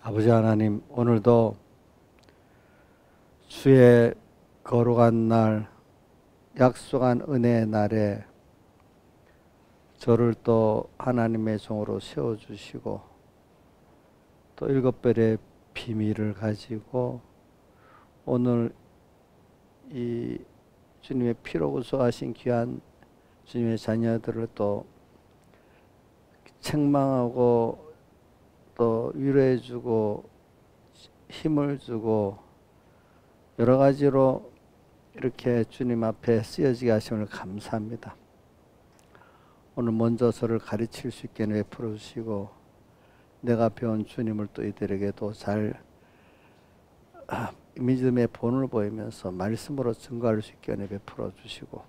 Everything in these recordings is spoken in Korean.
아버지 하나님, 오늘도 주의 거룩한 날, 약속한 은혜의 날에 저를 또 하나님의 종으로 세워주시고 또 7별의 비밀을 가지고 오늘 이 주님의 피로 구속하신 귀한 주님의 자녀들을 또 책망하고 또 위로해주고 힘을 주고 여러 가지로 이렇게 주님 앞에 쓰여지게 하심을 감사합니다. 오늘 먼저 저를 가르칠 수 있게 베풀어 주시고 내가 배운 주님을 또 이들에게도 잘 믿음의 본을 보이면서 말씀으로 증거할 수 있게 베풀어 주시고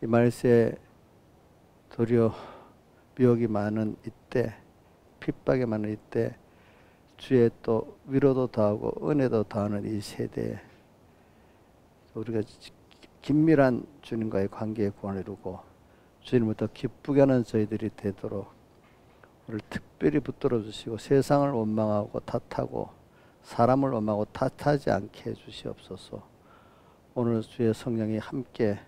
이 말세에 도리어 미혹이 많은 이때, 핍박이 많은 이때 주의 또 위로도 더하고 은혜도 더하는 이 세대에 우리가 긴밀한 주님과의 관계의 구원을 이루고 주님을 더 기쁘게 하는 저희들이 되도록 오늘 특별히 붙들어 주시고 세상을 원망하고 탓하고 사람을 원망하고 탓하지 않게 해주시옵소서. 오늘 주의 성령이 함께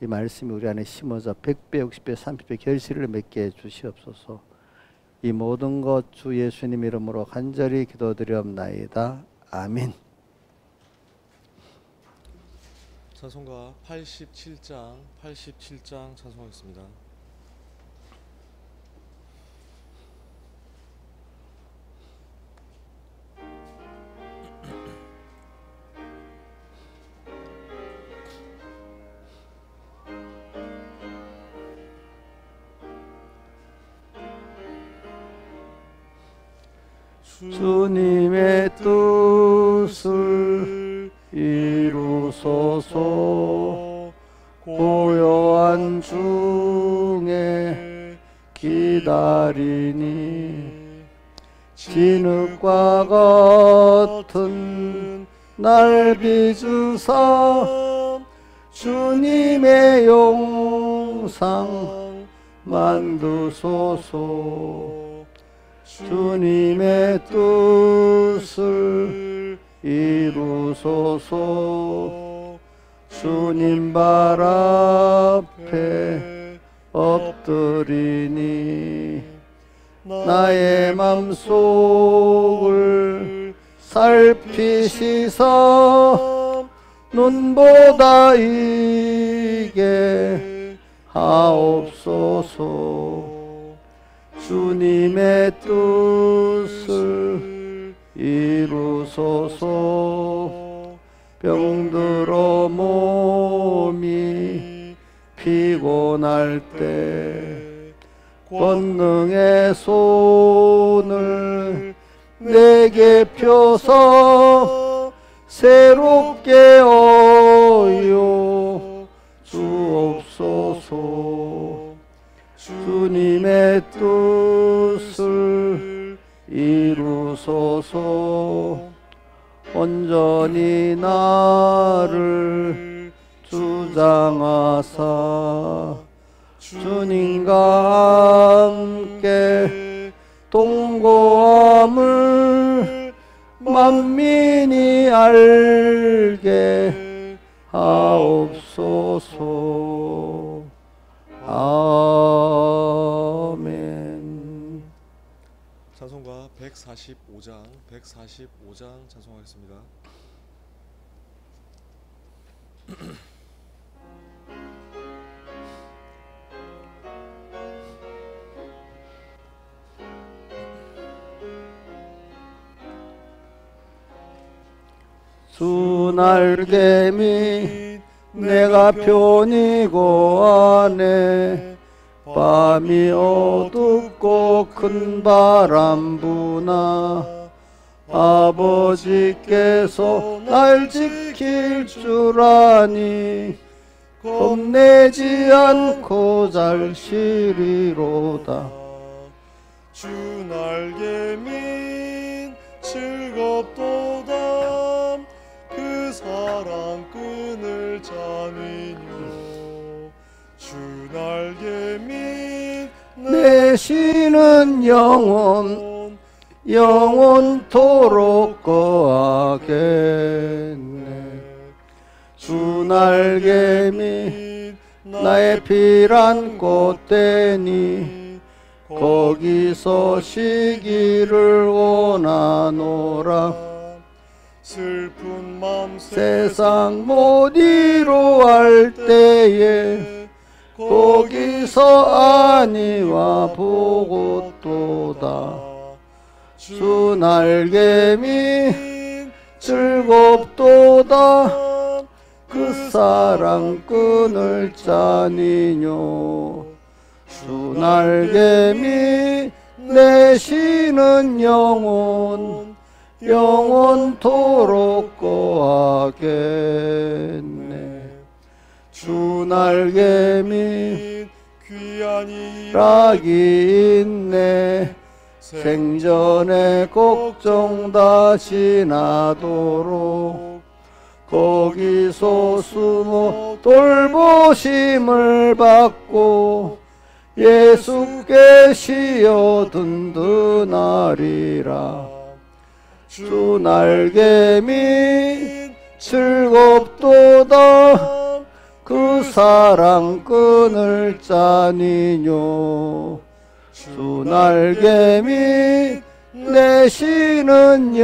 이 말씀이 우리 안에 심어져 100배, 60배, 30배 결실을 맺게 해주시옵소서. 이 모든 것 주 예수님 이름으로 간절히 기도드리옵나이다. 아멘. 찬송가 87장 찬송하겠습니다. 주님의 뜻을 이루소서. 고요한 중에 기다리니 진흙과 같은 날 빚으사 주님의 용상 만드소서. 주님의 뜻을 이루소서. 주님 발 앞에 엎드리니 나의 맘속을 살피시사 눈보다 이게 하옵소서. 주님의 뜻을 이루소서. 병들어 몸이 피곤할 때 권능의 손을 내게 펴서 새롭게 어여 주옵소서. 주님의 뜻을 이루소서. 온전히 나를 주장하사 주님과 함께 동거함을 만민이 알게 하옵소서. 아멘. 찬송가 145장 찬송하겠습니다. 주 날개미 내가 편이고 안에 밤이 어둡고 큰 바람 부나 아버지께서 날 지킬 줄 아니 겁내지 않고 잘 쉬리로다. 주 날개민 즐겁도다. 그 사랑 끈을 짜니뇨. 주 날개민 내 쉬는 영혼 영원토록 거하겠네. 주 날개미 나의 피란 꽃되니 거기서 쉬기를 원하노라. 슬픈 맘 세상 못 이루할 때에 거기서 안위와 보고도다. 주 날개미 즐겁도다. 그 사랑 끈을 짜니뇨. 주 날개미 내쉬는 영원토록 거하겠네. 주 날개미 귀한 락이 있네. 생전에 걱정 다 지나도록 거기서 숨어 돌보심을 받고 예수께 쉬어 든든하리라. 주 날개미 즐겁도다. 그 사랑 끈을 짜니뇨. 주 날개미 내쉬는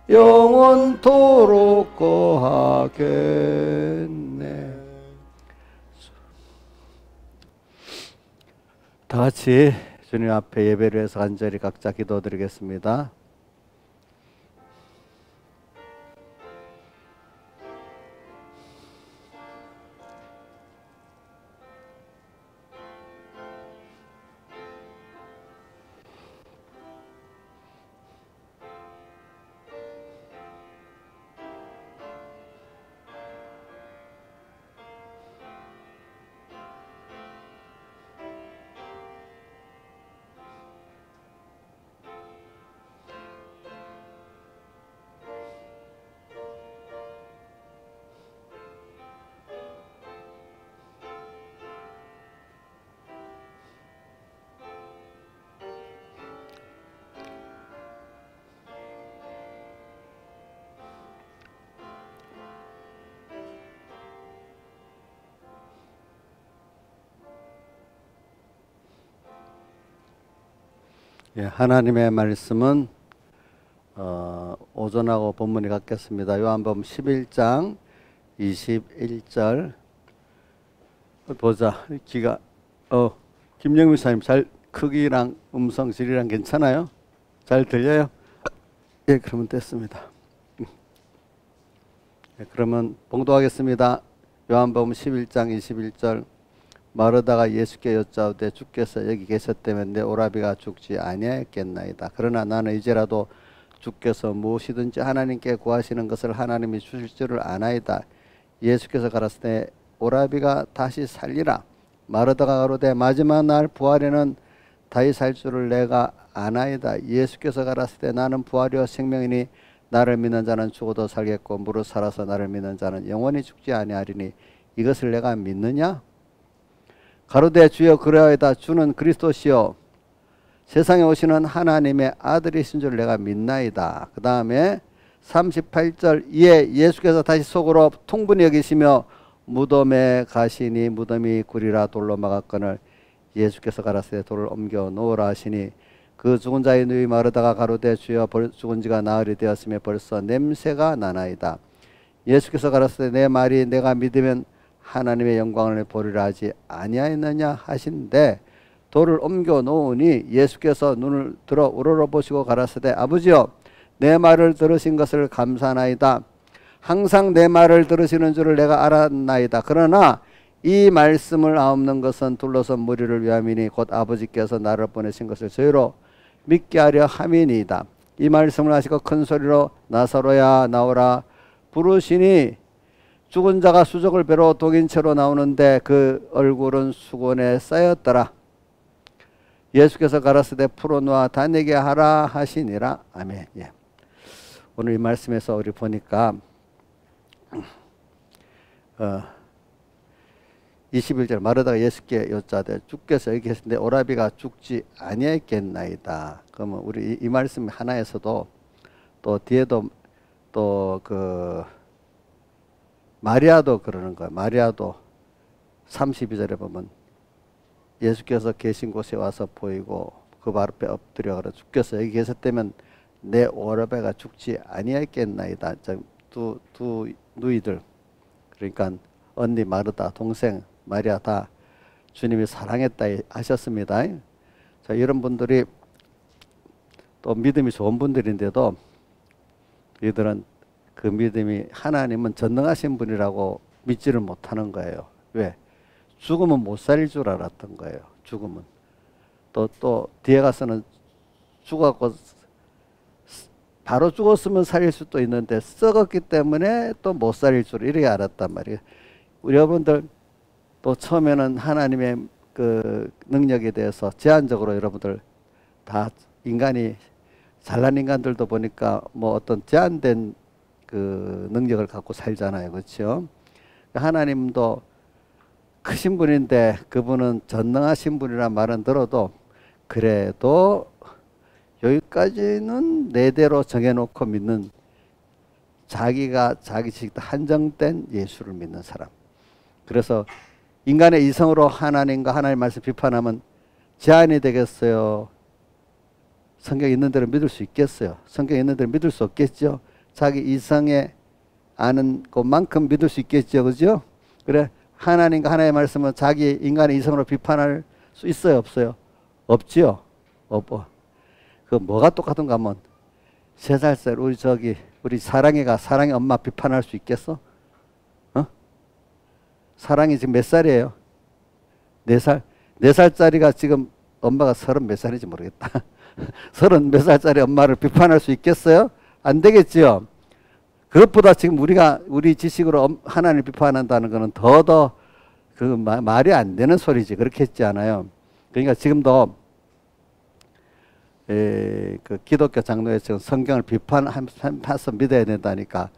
영원토록 거하겠네. 다 같이 주님 앞에 예배를 해서 간절히 각자 기도드리겠습니다. 예, 하나님의 말씀은 오전하고 본문이 같겠습니다. 요한복음 11장 21절 보자. 기가 김영민 사님 잘 크기랑 음성 질이랑 괜찮아요? 잘 들려요? 예, 그러면 됐습니다. 예, 그러면 봉독하겠습니다. 요한복음 11장 21절 마르다가 예수께 여짜오되 주께서 여기 계셨다면 내 오라비가 죽지 아니하였겠나이다. 그러나 나는 이제라도 주께서 무엇이든지 하나님께 구하시는 것을 하나님이 주실 줄을 아나이다. 예수께서 가라사대 오라비가 다시 살리라. 마르다가 가로되 마지막 날 부활에는 다시 살 줄을 내가 아나이다. 예수께서 가라사대 나는 부활이요 생명이니 나를 믿는 자는 죽어도 살겠고 무릇 살아서 나를 믿는 자는 영원히 죽지 아니하리니 이것을 내가 믿느냐? 가로되 주여 그러하이다. 주는 그리스도시요 세상에 오시는 하나님의 아들이신 줄 내가 믿나이다. 그 다음에 38절 이에 예수께서 다시 속으로 통분히 여기시며 무덤에 가시니 무덤이 구리라 돌로 막았거늘 예수께서 가라사대 돌을 옮겨 놓으라 하시니 그 죽은 자의 누이 마르다가 가로되 주여 죽은 지가 나흘이 되었으며 벌써 냄새가 나나이다. 예수께서 가라사대 내 말이 내가 믿으면 하나님의 영광을 보리라 하지 아니하였느냐 하신데 돌을 옮겨 놓으니 예수께서 눈을 들어 우러러보시고 가라사대 아버지여 내 말을 들으신 것을 감사하나이다. 항상 내 말을 들으시는 줄을 내가 알았나이다. 그러나 이 말씀을 아옵는 것은 둘러선 무리를 위함이니 곧 아버지께서 나를 보내신 것을 저희로 믿게 하려 함이니이다. 이 말씀을 하시고 큰 소리로 나사로야 나오라 부르시니 죽은 자가 수족을 배로 독인 채로 나오는데 그 얼굴은 수건에 쌓였더라. 예수께서 가라사대 풀어놓아 다니게 하라 하시니라. 아멘. 예. 오늘 이 말씀에서 우리 보니까 21절 마르다가 예수께 여짜되 주께서 여기 계신데 오라비가 죽지 아니하겠나이다. 그러면 우리 이 말씀 하나에서도 또 뒤에도 또 그 마리아도 그러는 거예요. 마리아도 32절에 보면 예수께서 계신 곳에 와서 보이고 그 발 앞에 엎드려 그래 주께서 여기 계셨다면 내 오라비가 죽지 아니하겠나이다. 두 누이들 그러니까 언니 마르다 동생 마리아 다 주님이 사랑했다 하셨습니다. 자, 이런 분들이 또 믿음이 좋은 분들인데도 이들은 그 믿음이 하나님은 전능하신 분이라고 믿지를 못하는 거예요. 왜? 죽으면 못 살릴 줄 알았던 거예요. 죽으면. 또 뒤에 가서는 죽었고 바로 죽었으면 살릴 수도 있는데 썩었기 때문에 또 못 살릴 줄 이렇게 알았단 말이에요. 우리 여러분들 또 처음에는 하나님의 그 능력에 대해서 제한적으로 여러분들 다 인간이 잘난 인간들도 보니까 뭐 어떤 제한된 그 능력을 갖고 살잖아요. 그렇죠? 하나님도 크신 분인데 그분은 전능하신 분이란 말은 들어도 그래도 여기까지는 내대로 정해놓고 믿는 자기가 자기 지식도 한정된 예수를 믿는 사람. 그래서 인간의 이성으로 하나님과 하나님의 말씀 비판하면 제한이 되겠어요? 성경 있는 대로 믿을 수 있겠어요? 성경 있는 대로 믿을 수 없겠죠? 자기 이성에 아는 것만큼 믿을 수 있겠죠? 그죠? 그래 하나님과 하나님의 말씀은 자기 인간의 이성으로 비판할 수 있어요? 없어요? 없지요? 없어. 그 뭐가 똑같은가 하면 3살 우리 사랑이가 사랑이 엄마 비판할 수 있겠어? 어? 사랑이 지금 몇 살이에요? 4살? 4살짜리가 지금 엄마가 30 몇 살인지 모르겠다. 30 몇 살짜리 엄마를 비판할 수 있겠어요? 안 되겠지요. 그것보다 지금 우리 지식으로 하나님을 비판한다는 것은 더 그 말이 안 되는 소리지. 그렇게 했지 않아요. 그러니까 지금도 그 기독교 장로에서 성경을 비판해서 믿어야 된다니까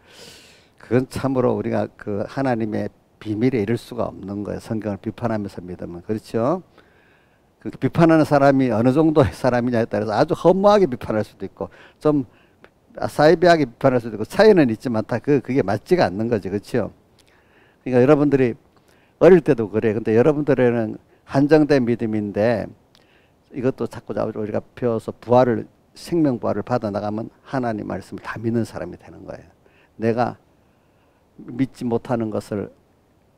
그건 참으로 우리가 그 하나님의 비밀에 이를 수가 없는 거예요. 성경을 비판하면서 믿으면. 그렇죠? 그 비판하는 사람이 어느 정도의 사람이냐에 따라서 아주 허무하게 비판할 수도 있고 좀 사이비하게 비판할 수도 있고 차이는 있지만 다 그게 맞지가 않는 거지. 그렇죠? 그러니까 여러분들이 어릴 때도 그래. 근데 여러분들에는 한정된 믿음인데 이것도 자꾸 우리가 배워서 생명 부활을 받아 나가면 하나님 말씀을 다 믿는 사람이 되는 거예요. 내가 믿지 못하는 것을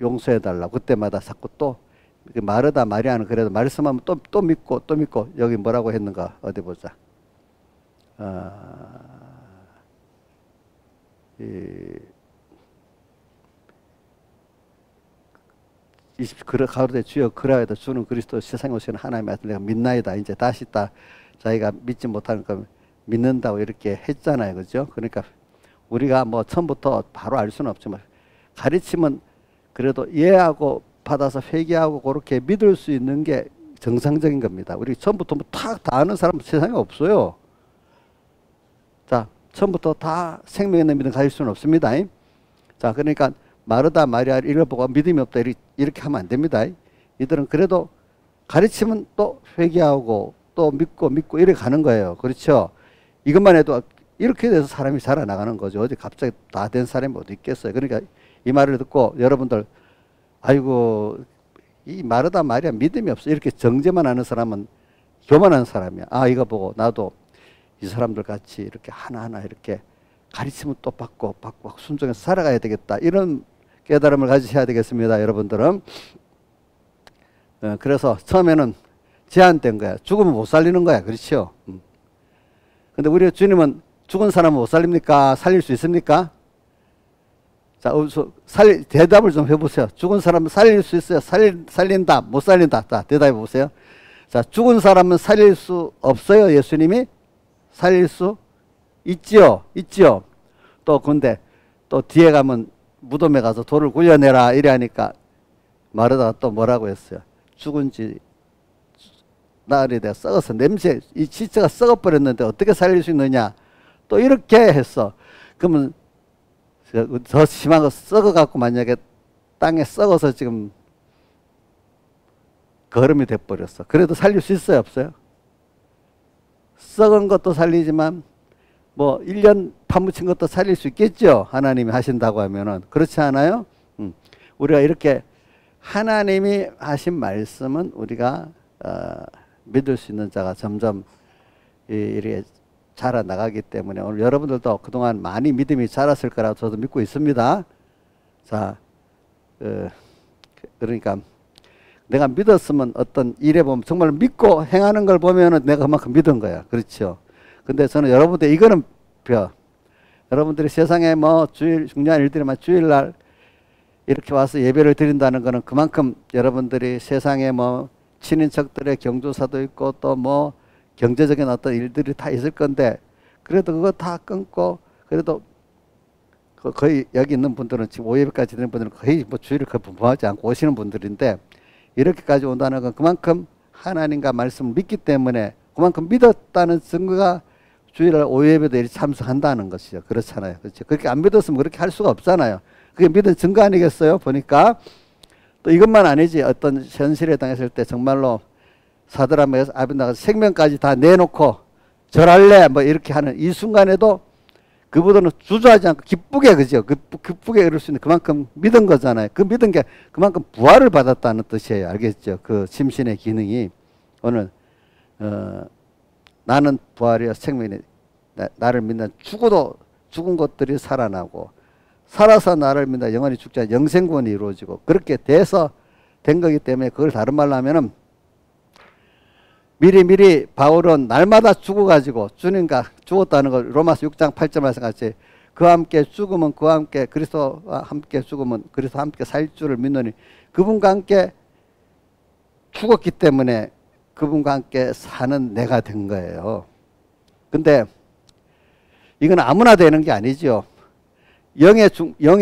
용서해 달라고 그때마다 자꾸 또 마르다 마리아는 그래도 말씀하면 또 믿고 여기 뭐라고 했는가 어디 보자. 가로되 주여 그라하여도 주는 그리스도 세상에 오시는 하나님의 아들 내가 믿나이다. 이제 다시 자기가 믿지 못하는 거 믿는다고 이렇게 했잖아요. 그죠? 그러니까 우리가 뭐 처음부터 바로 알 수는 없지만 가르치면 그래도 이해하고 받아서 회개하고 그렇게 믿을 수 있는 게 정상적인 겁니다. 우리 처음부터 다 아는 사람 세상에 없어요. 자, 처음부터 다 생명 있는 믿음 가질 수는 없습니다. 자, 그러니까 마르다 마리아를 읽어보고 믿음이 없다 이렇게 하면 안 됩니다. 이들은 그래도 가르치면 또 회개하고 또 믿고 이렇게 가는 거예요. 그렇죠? 이것만 해도 이렇게 돼서 사람이 살아나가는 거죠. 어디 갑자기 다 된 사람이 어디 있겠어요. 그러니까 이 말을 듣고 여러분들 아이고 이 마르다 마리아 믿음이 없어 이렇게 정죄만 하는 사람은 교만한 사람이야. 아 이거 보고 나도 이 사람들 같이 이렇게 하나하나 이렇게 가르치면 또 받고 순종해서 살아가야 되겠다. 이런 깨달음을 가지셔야 되겠습니다. 여러분들은. 그래서 처음에는 제한된 거야. 죽으면 못 살리는 거야. 그렇죠? 근데 우리 주님은 죽은 사람은 못 살립니까? 살릴 수 있습니까? 자, 대답을 좀 해보세요. 죽은 사람은 살릴 수 있어요? 살린다? 못 살린다? 자, 대답해 보세요. 자, 죽은 사람은 살릴 수 없어요? 예수님이? 살릴 수 있지요? 있지요? 근데 또 뒤에 가면 무덤에 가서 돌을 굴려내라 이래 하니까 마르다가 또 뭐라고 했어요? 죽은 지 나흘이 돼 썩어서 냄새 이 시체가 썩어버렸는데 어떻게 살릴 수 있느냐 또 이렇게 했어. 그러면 더 심한 거 썩어갖고 만약에 땅에 썩어서 지금 거름이 돼버렸어. 그래도 살릴 수 있어요, 없어요? 썩은 것도 살리지만 뭐 1년 파묻힌 것도 살릴 수 있겠죠. 하나님이 하신다고 하면은. 그렇지 않아요? 우리가 이렇게 하나님이 하신 말씀은 우리가 믿을 수 있는 자가 점점 이렇게 자라나가기 때문에 오늘 여러분들도 그동안 많이 믿음이 자랐을 거라고 저도 믿고 있습니다. 자, 그러니까 내가 믿었으면 어떤 일에 보면 정말 믿고 행하는 걸 보면은 내가 그만큼 믿은 거야. 그렇죠. 근데 저는 여러분들 이거는 여러분들이 세상에 뭐 주일 중요한 일들이만 주일날 이렇게 와서 예배를 드린다는 거는 그만큼 여러분들이 세상에 뭐 친인척들의 경조사도 있고 또 뭐 경제적인 어떤 일들이 다 있을 건데 그래도 그거 다 끊고 그래도 거의 여기 있는 분들은 지금 5예배까지 드리는 분들은 거의 뭐 주일을 거부하지 않고 오시는 분들인데 이렇게까지 온다는 건 그만큼 하나님과 말씀을 믿기 때문에 그만큼 믿었다는 증거가 주일날 5예배도 이렇게 참석한다는 것이죠. 그렇잖아요. 그렇죠. 그렇게 안 믿었으면 그렇게 할 수가 없잖아요. 그게 믿은 증거 아니겠어요? 보니까 또 이것만 아니지 어떤 현실에 당했을 때 정말로 사드라마에서 아벤나가 생명까지 다 내놓고 절할래 뭐 이렇게 하는 이 순간에도 그분들은 주저하지 않고 기쁘게 그죠? 기쁘게 이럴 수 있는 그만큼 믿은 거잖아요. 그 믿은 게 그만큼 부활을 받았다는 뜻이에요. 알겠죠? 그 심신의 기능이 오늘 나는 부활이여 생명이 나를 믿는 죽어도 죽은 것들이 살아나고 살아서 나를 믿는 영원히 죽지 않은 영생구원이 이루어지고 그렇게 돼서 된 거기 때문에 그걸 다른 말로 하면은 미리 바울은 날마다 죽어가지고 주님과 죽었다는 걸 로마서 6장 8절 말씀 같이 그와 함께 죽으면 그와 함께 그리스도와 함께 죽으면 그리스도와 함께 살 줄을 믿노니 그분과 함께 죽었기 때문에 그분과 함께 사는 내가 된 거예요. 근데 이건 아무나 되는 게 아니죠. 영의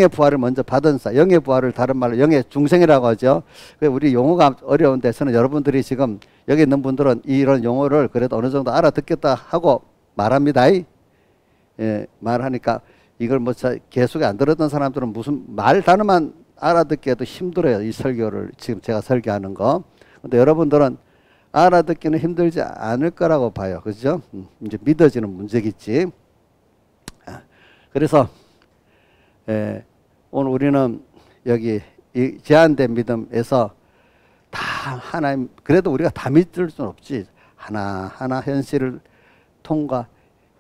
부활을 먼저 받은 사, 영의 부활을 다른 말로 영의 중생이라고 하죠. 우리 용어가 어려운데 저는 여러분들이 지금 여기 있는 분들은 이런 용어를 그래도 어느 정도 알아듣겠다 하고 말합니다. 예, 말하니까 이걸 뭐 계속 안 들었던 사람들은 무슨 말 단어만 알아듣기에도 힘들어요. 이 설교를 지금 제가 설교하는 거. 근데 여러분들은 알아듣기는 힘들지 않을 거라고 봐요. 그죠? 이제 믿어지는 문제겠지. 그래서 오늘 우리는 여기 이 제한된 믿음에서 다 하나님 그래도 우리가 다 믿을 수는 없지. 하나하나 현실을 통과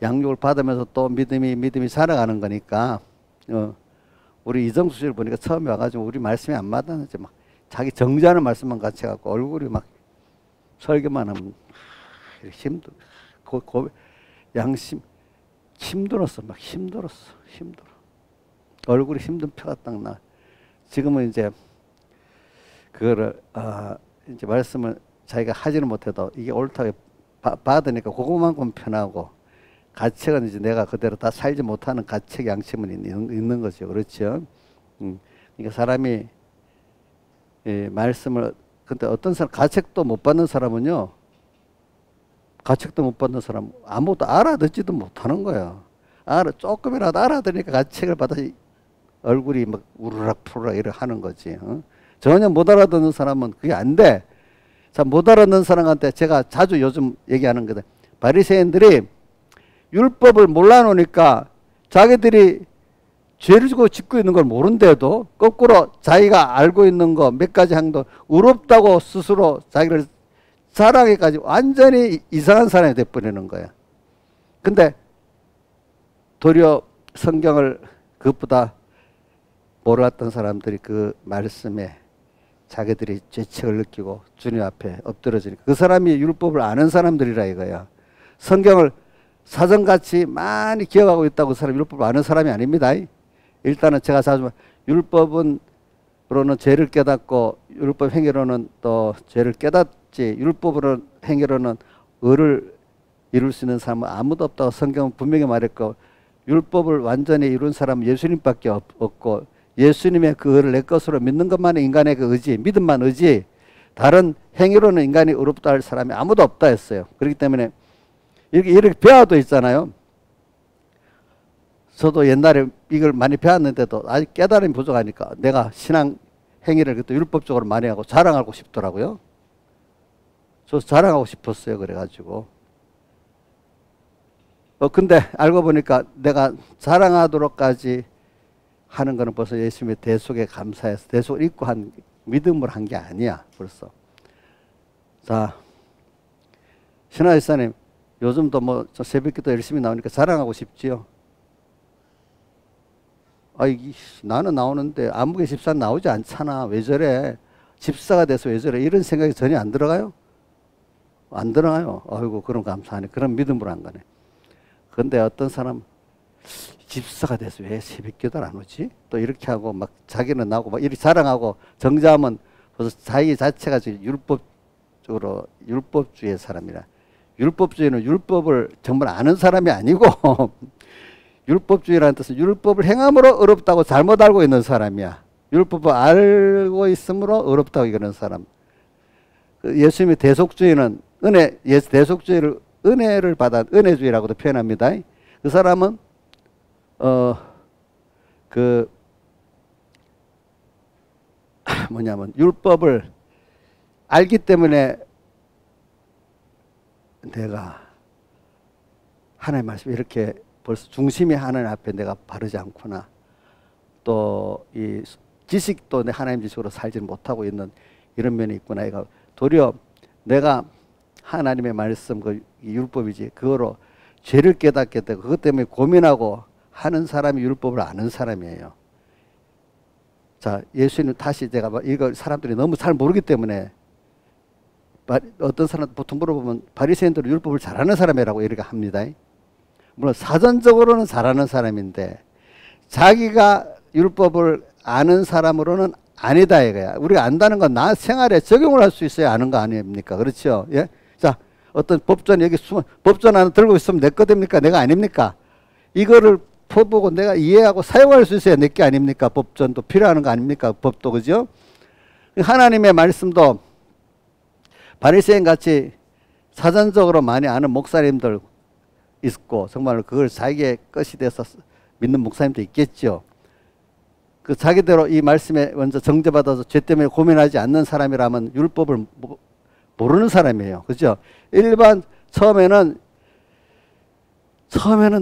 양육을 받으면서 또 믿음이 살아가는 거니까 우리 이정수 씨를 보니까 처음에 와가지고 우리 말씀이 안 맞았는지 막 자기 정죄하는 말씀만 같이 해갖고 얼굴이 막 설교만 하면 양심 힘들었어. 막 힘들어. 얼굴이 힘든 표가 딱 나. 지금은 이제 그거를 이제 말씀을 자기가 하지는 못해도 이게 옳다고 받으니까 그것만큼 편하고 가책은 이제 내가 그대로 다 살지 못하는 가책 양심은 있는 거죠. 그렇죠? 그러니까 사람이 말씀을 근데 어떤 사람 가책도 못 받는 사람은요. 가책도 못 받는 사람 아무것도 알아듣지도 못하는 거예요. 조금이라도 알아들으니까 가책을 받아 얼굴이 막 우르락 푸르락 이렇게 하는 거지. 전혀 못 알아듣는 사람은 그게 안 돼. 자, 못 알아듣는 사람한테 제가 자주 요즘 얘기하는 거다. 바리새인들이 율법을 몰라놓으니까 자기들이 죄를 짓고 있는 걸 모른데도 거꾸로 자기가 알고 있는 거 몇 가지 행동 의롭다고 스스로 자기를 자랑해까지 완전히 이상한 사람이 돼버리는 거야. 근데 도리어 성경을 그것보다 몰랐던 사람들이 그 말씀에 자기들이 죄책을 느끼고 주님 앞에 엎드러지니까 그 사람이 율법을 아는 사람들이라 이거야. 성경을 사전같이 많이 기억하고 있다고 그 사람이 율법을 아는 사람이 아닙니다. 일단은 제가 자주 율법으로는 죄를 깨닫고 율법 행위로는 또 죄를 깨닫지 율법으로 행위로는 의를 이룰 수 있는 사람은 아무도 없다고 성경은 분명히 말했고 율법을 완전히 이룬 사람은 예수님밖에 없고 예수님의 그 의를 내 것으로 믿는 것만이 인간의 그 의지, 믿음만 의지 다른 행위로는 인간이 의롭다 할 사람이 아무도 없다 했어요. 그렇기 때문에 이렇게 배워도 있잖아요. 저도 옛날에 이걸 많이 배웠는데도 아직 깨달음이 부족하니까 내가 신앙 행위를 또 율법적으로 많이 하고 자랑하고 싶더라고요. 저 자랑하고 싶었어요. 그래가지고. 근데 알고 보니까 내가 자랑하도록까지 하는 거는 벌써 예수님의 대속에 감사해서 대속을 입고 한 믿음으로 한 게 아니야. 벌써. 자, 신하 집사님, 요즘도 뭐 저 새벽기도 열심히 나오니까 자랑하고 싶지요? 나는 나오는데 안목의 집사는 나오지 않잖아. 왜 저래? 집사가 돼서 왜 저래? 이런 생각이 전혀 안 들어가요? 안 들어가요. 아이고, 그럼 감사하네. 그런 믿음으로 한 거네. 근데 어떤 사람, 집사가 돼서 왜 새벽기도를 안 오지? 또 이렇게 하고 막 자기는 나오고 막 이렇게 자랑하고 정자하면 벌써 자기 자체가 지금 율법주의 사람이라. 율법주의는 율법을 정말 아는 사람이 아니고 율법주의라는 뜻은 율법을 행함으로 어렵다고 잘못 알고 있는 사람이야. 율법을 알고 있으므로 어렵다고 이러는 사람. 예수님의 대속주의는 대속주의를 은혜를 받아 은혜주의라고도 표현합니다. 그 사람은 율법을 알기 때문에 내가 하나님 말씀 이렇게 벌써 중심이 하나님 앞에 내가 바르지 않구나. 또 이 지식도 내 하나님 지식으로 살지 못하고 있는 이런 면이 있구나. 이거 도리어 내가 하나님의 말씀 그 율법이지 그거로 죄를 깨닫게 되고 그것 때문에 고민하고 하는 사람이 율법을 아는 사람이에요. 자, 예수님 다시 제가 이거 사람들이 너무 잘 모르기 때문에 어떤 사람 보통 물어보면 바리새인들은 율법을 잘하는 사람이라고 이렇게 합니다. 물론 사전적으로는 잘하는 사람인데 자기가 율법을 아는 사람으로는 아니다 이거야. 우리가 안다는 건 나 생활에 적용을 할 수 있어야 아는 거 아닙니까? 그렇죠? 예? 자, 어떤 법전 여기 법전 하나 들고 있으면 내 거 됩니까? 내가 아닙니까? 이거를 보고 내가 이해하고 사용할 수 있어야 내 게 아닙니까? 법전도 필요한 거 아닙니까? 법도 그죠? 하나님의 말씀도 바리새인 같이 사전적으로 많이 아는 목사님들 있고 정말 그걸 자기의 것이 돼서 믿는 목사님도 있겠죠. 그 자기대로 이 말씀에 먼저 정죄받아서 죄 때문에 고민하지 않는 사람이라면 율법을 모르는 사람이에요. 그죠? 일반 처음에는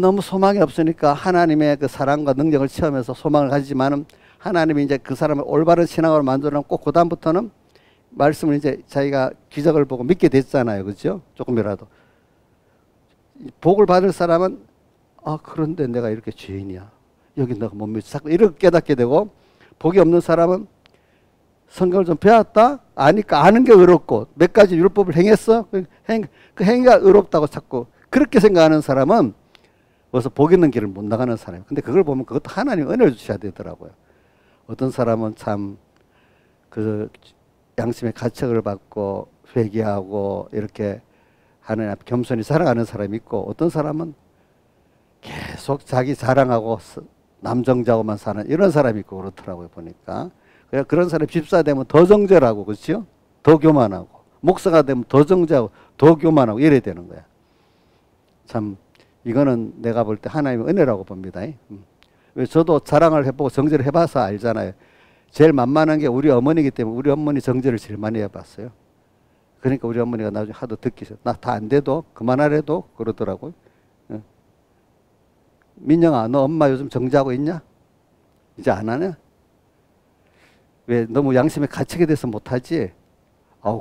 너무 소망이 없으니까 하나님의 그 사랑과 능력을 체험해서 소망을 가지지만은 하나님이 이제 그 사람을 올바른 신앙으로 만들어 놓고 그다음부터는 말씀을 이제 자기가 기적을 보고 믿게 됐잖아요. 그죠? 조금이라도. 복을 받을 사람은 그런데 내가 이렇게 죄인이야. 여기 내가 못 믿지. 자꾸 이렇게 깨닫게 되고 복이 없는 사람은 성경을 좀 배웠다? 아니까 아는 게 어렵고 몇 가지 율법을 행했어? 그 행위가 어렵다고 자꾸 그렇게 생각하는 사람은 벌써 복 있는 길을 못 나가는 사람이에요. 근데 그걸 보면 그것도 하나님 은혜를 주셔야 되더라고요. 어떤 사람은 참 그 양심의 가책을 받고 회개하고 이렇게 하나님 앞에 겸손히 살아가는 사람이 있고 어떤 사람은 계속 자기 자랑하고 남정자고만 사는 이런 사람이 있고 그렇더라고요. 보니까 그런 사람이 집사 되면 더 정죄하고 그렇죠? 더 교만하고 목사가 되면 더 정죄하고 더 교만하고 이래야 되는 거야. 참 이거는 내가 볼 때 하나님의 은혜라고 봅니다. 왜 저도 자랑을 해보고 정죄를 해봐서 알잖아요. 제일 만만한 게 우리 어머니이기 때문에 우리 어머니 정죄를 제일 많이 해봤어요. 그러니까 우리 어머니가 나중에 하도 듣기 싫어. 나 다 안 돼도 그만하래도 그러더라고요. 민영아, 너 엄마 요즘 정죄하고 있냐? 이제 안 하냐? 왜 너무 양심에 갇히게 돼서 못하지?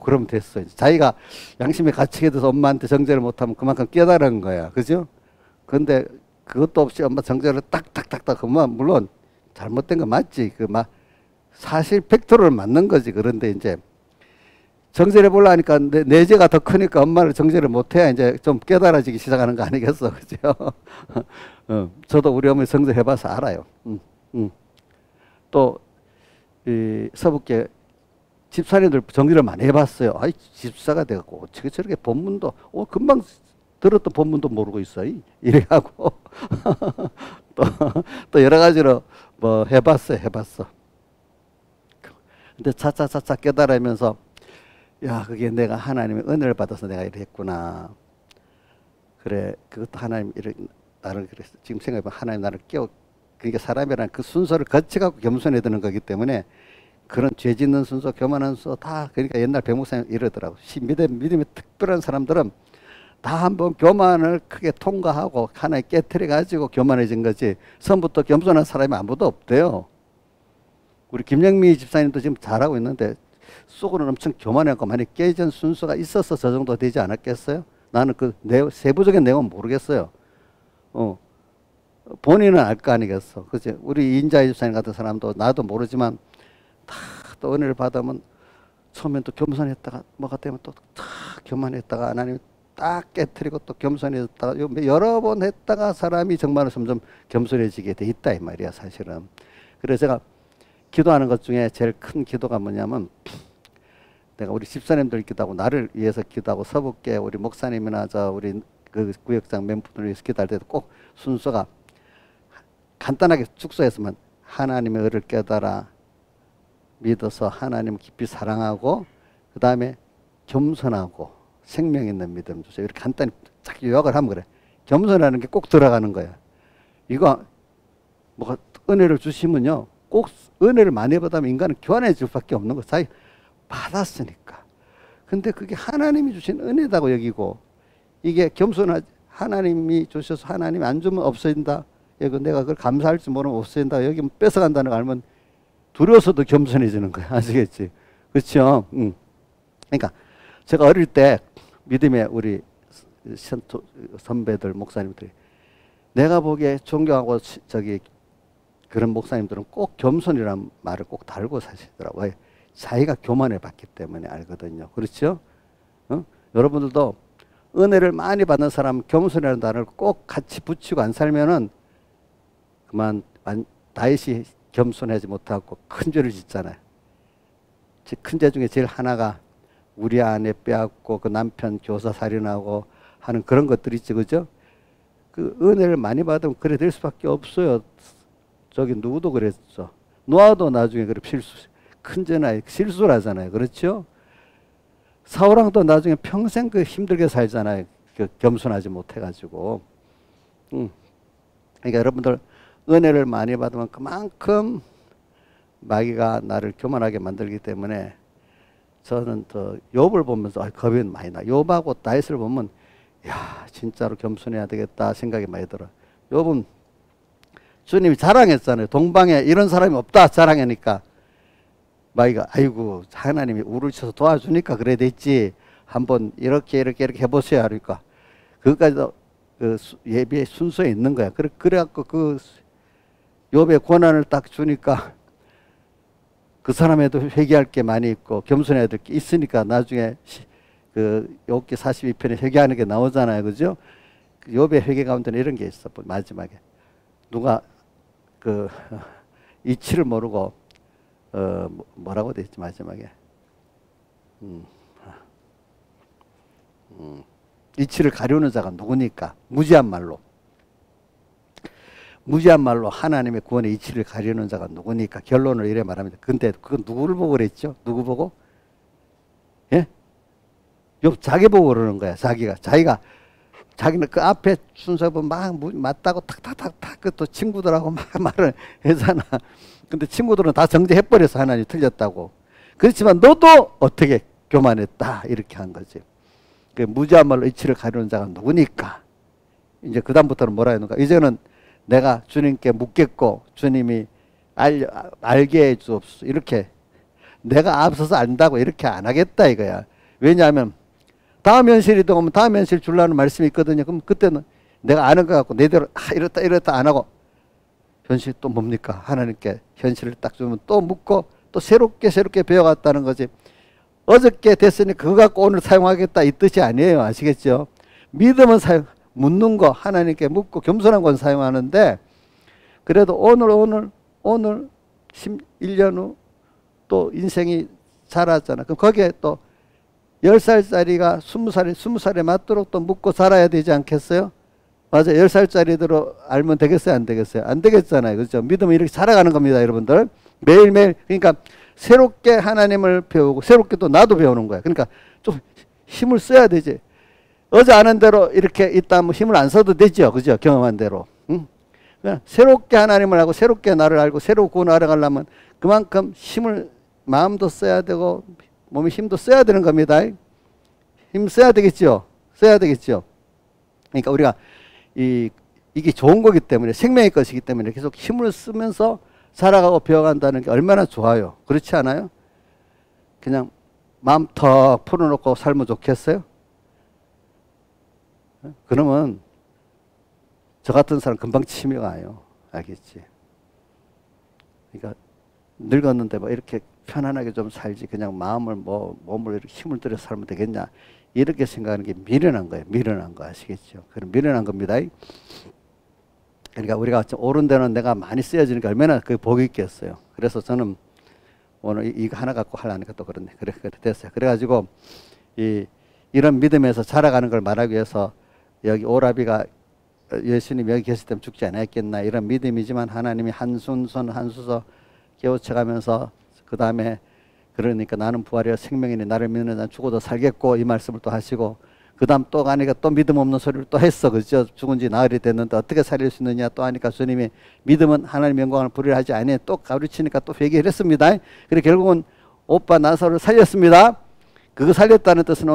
그럼 됐어. 자기가 양심에 갇히게 돼서 엄마한테 정죄를 못하면 그만큼 깨달은 거야. 그죠? 근데 그것도 없이 엄마 정죄를 딱딱딱딱 그만 물론 잘못된 거 맞지. 사실 팩토를 맞는 거지. 그런데 이제 정죄를 해보려 하니까 내 죄가 더 크니까 엄마를 정죄를 못해야 이제 좀 깨달아지기 시작하는 거 아니겠어. 그죠? 저도 우리 어머니 정죄 해봐서 알아요. 또, 서북계 집사님들 정죄를 많이 해봤어요. 집사가 돼갖고 어떻게 저렇게 본문도, 금방 들었던 본문도 모르고 있어. 이래하고. 또 여러 가지로 뭐 해봤어. 근데 차차차차 깨달으면서 야, 그게 내가 하나님의 은혜를 받아서 내가 이렇게 했구나. 그래, 그것도 하나님 나를 그랬어. 지금 생각해보면 하나님 나를 그러니까 사람이란 그 순서를 거쳐갖고 겸손해야 되는 거기 때문에 그런 죄 짓는 순서, 교만한 순서 다, 그러니까 옛날 백목사님 이러더라고. 믿음이 특별한 사람들은 다 한번 교만을 크게 통과하고 하나에 깨트려 가지고 교만해진 거지. 처음부터 겸손한 사람이 아무도 없대요. 우리 김영미 집사님도 지금 잘하고 있는데 속으로는 엄청 교만해갖고 만약 깨진 순서가 있어서 저 정도 되지 않았겠어요? 나는 그 세부적인 내용은 모르겠어요. 본인은 알 거 아니겠어. 그치? 우리 인자희 집사님 같은 사람도 나도 모르지만 다 또 은혜를 받으면 처음엔 또 겸손했다가 뭐가 되면 또 다 교만했다가 하나님 딱 깨트리고 또 겸손해졌다가 여러 번 했다가 사람이 정말 점점 겸손해지게 돼 있다 이 말이야 사실은. 그래서 제가 기도하는 것 중에 제일 큰 기도가 뭐냐면 내가 우리 집사님들 기도하고 나를 위해서 기도하고 서북계 우리 목사님이나 우리 그 구역장 멤버들을 위해서 기도할 때도 꼭 순서가 간단하게 축소했으면 하나님의 의를 깨달아 믿어서 하나님을 깊이 사랑하고 그 다음에 겸손하고 생명 있는 믿음 주세요. 이렇게 간단히 딱 요약을 하면 그래. 겸손하는 게 꼭 들어가는 거야. 이거 뭐가 은혜를 주시면요. 꼭 은혜를 많이 받으면 인간은 교환해질 수밖에 없는 거. 자기 받았으니까. 근데 그게 하나님이 주신 은혜다고 여기고 이게 겸손하지. 하나님이 주셔서 하나님이 안 주면 없어진다. 내가 그걸 감사할 줄 모르면 없어진다. 여기 뺏어간다는 걸 알면 두려워서도 겸손해지는 거야. 아시겠지? 그렇죠? 그러니까 제가 어릴 때 믿음의 우리 선배들, 목사님들이 내가 보기에 존경하고 그런 목사님들은 꼭 겸손이라는 말을 꼭 달고 사시더라고요. 자기가 교만해 봤기 때문에 알거든요. 그렇죠? 여러분들도 은혜를 많이 받는 사람 겸손이라는 단어를 꼭 같이 붙이고 안 살면은 그만 다윗이 겸손하지 못하고 큰 죄를 짓잖아요. 큰 죄 중에 제일 하나가 우리 아내 빼앗고 그 남편 교사 살인하고 하는 그런 것들이 있지, 그죠? 그 은혜를 많이 받으면 그래 될 수밖에 없어요. 저기 누구도 그랬죠. 노아도 나중에 그래 큰 죄나 실수를 하잖아요. 그렇죠? 사울왕도 나중에 평생 그 힘들게 살잖아요. 그 겸손하지 못해가지고. 그러니까 여러분들 은혜를 많이 받으면 그만큼 마귀가 나를 교만하게 만들기 때문에 저는 더 욥을 보면서 겁이 많이 나. 욥하고 다윗을 보면 야 진짜로 겸손해야 되겠다 생각이 많이 들어. 욥은 주님이 자랑했잖아요. 동방에 이런 사람이 없다 자랑하니까 마귀가 아이고 하나님이 우를 쳐서 도와주니까 그래 됐지. 한번 이렇게 해보세요 하니까 그것까지도 그 예비의 순서에 있는 거야. 그래갖고 그 욥의 고난을 딱 주니까 그 사람에도 회개할 게 많이 있고 겸손해야 될 게 있으니까 나중에 그 욥기 42편에 회개하는 게 나오잖아요. 그죠? 그 욥의 회개 가운데는 이런 게 있어. 마지막에 누가 그 이치를 모르고 뭐라고 돼 있지 마지막에 이치를 가려는 자가 누구니까 무지한 말로 하나님의 구원의 이치를 가려는 자가 누구니까 결론을 이래 말합니다. 근데 그건 누구를 보고 그랬죠? 누구 보고? 예? 욥 자기 보고 그러는 거야. 자기는 그 앞에 순서 보면 막 맞다고 탁탁탁탁 또 친구들하고 막 말을 하잖아. 근데 친구들은 다 정죄해버려서 하나님 틀렸다고. 그렇지만 너도 어떻게 교만했다 이렇게 한 거지. 그 무지한 말로 이치를 가려는 자가 누구니까. 이제 그 다음부터는 뭐라 하는가? 이제는 내가 주님께 묻겠고 주님이 알게 해 주옵소서. 이렇게 내가 앞서서 안다고 이렇게 안 하겠다 이거야. 왜냐하면 다음 현실이 오면 다음 현실 주려는 말씀이 있거든요. 그럼 그때는 내가 아는 것 같고 내대로 이렇다 안 하고 현실이 또 뭡니까? 하나님께 현실을 딱 주면 또 묻고 또 새롭게 배워갔다는 거지. 어저께 됐으니 그거 갖고 오늘 사용하겠다 이 뜻이 아니에요. 아시겠죠? 믿음은 묻는 거 하나님께 묻고 겸손한 건 사용하는데 그래도 오늘 1년 후 또 인생이 자랐잖아. 그럼 거기에 또 10살짜리가 20살에 맞도록 또 묻고 살아야 되지 않겠어요? 맞아요. 10살짜리대로 알면 되겠어요? 안 되겠어요? 안 되겠잖아요. 그렇죠? 믿음은 이렇게 살아가는 겁니다. 여러분들. 매일매일 그러니까 새롭게 하나님을 배우고 새롭게 또 나도 배우는 거야. 그러니까 좀 힘을 써야 되지. 어제 아는 대로 이렇게 있다면 힘을 안 써도 되죠. 그죠? 경험한 대로. 응? 새롭게 하나님을 알고 새롭게 나를 알고 새로 구원을 알아가려면 그만큼 힘을 마음도 써야 되고 몸에 힘도 써야 되는 겁니다. 힘 써야 되겠죠. 써야 되겠죠. 그러니까 우리가 이게 좋은 거기 때문에 생명의 것이기 때문에 계속 힘을 쓰면서 살아가고 배워간다는 게 얼마나 좋아요. 그렇지 않아요? 그냥 마음 턱 풀어놓고 살면 좋겠어요? 그러면 저 같은 사람 금방 치매가 와요. 알겠지? 그러니까 늙었는데 뭐 이렇게 편안하게 좀 살지 그냥 마음을 몸을 이렇게 힘을 들여 살면 되겠냐 이렇게 생각하는 게 미련한 거예요. 미련한 거 아시겠죠? 그럼 미련한 겁니다. 그러니까 우리가 옳은 데는 내가 많이 쓰여지는 게 얼마나 그 복이 있겠어요. 그래서 저는 오늘 이거 하나 갖고 하려니까 또 그렇네. 그래 됐어요. 그래가지고 이런 믿음에서 자라가는 걸 말하기 위해서 여기 오라비가 예수님 여기 계실 때면 죽지 않았겠나 이런 믿음이지만 하나님이 한순선 한수서 깨우쳐가면서 그 다음에 그러니까 나는 부활이여 생명이니 나를 믿는 난 죽어도 살겠고 이 말씀을 또 하시고 그 다음 또 가니까 또 믿음 없는 소리를 또 했어. 그죠? 죽은 지 나흘이 됐는데 어떻게 살릴 수 있느냐 또 하니까 주님이 믿음은 하나님 영광을 부리려 하지 아니해 또 가르치니까 또 회개를 했습니다. 그래 결국은 오빠 나사로를 살렸습니다. 그거 살렸다는 뜻은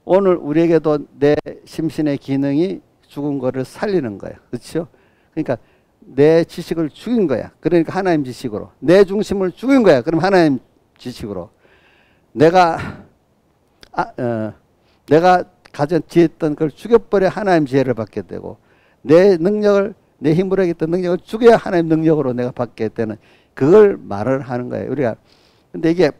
오늘 우리에게도 내 심신의 기능이 죽은 거를 살리는 거예요. 그렇죠? 그러니까 내 지식을 죽인 거야. 그러니까 하나님 지식으로. 내 중심을 죽인 거야. 그럼 하나님 지식으로. 내가 가졌던 걸 죽여버려 하나님 지혜를 받게 되고 내 능력을 내 힘으로 하겠던 능력을 죽여야 하나님 능력으로 내가 받게 되는 그걸 말을 하는 거예요. 우리가 근데 이게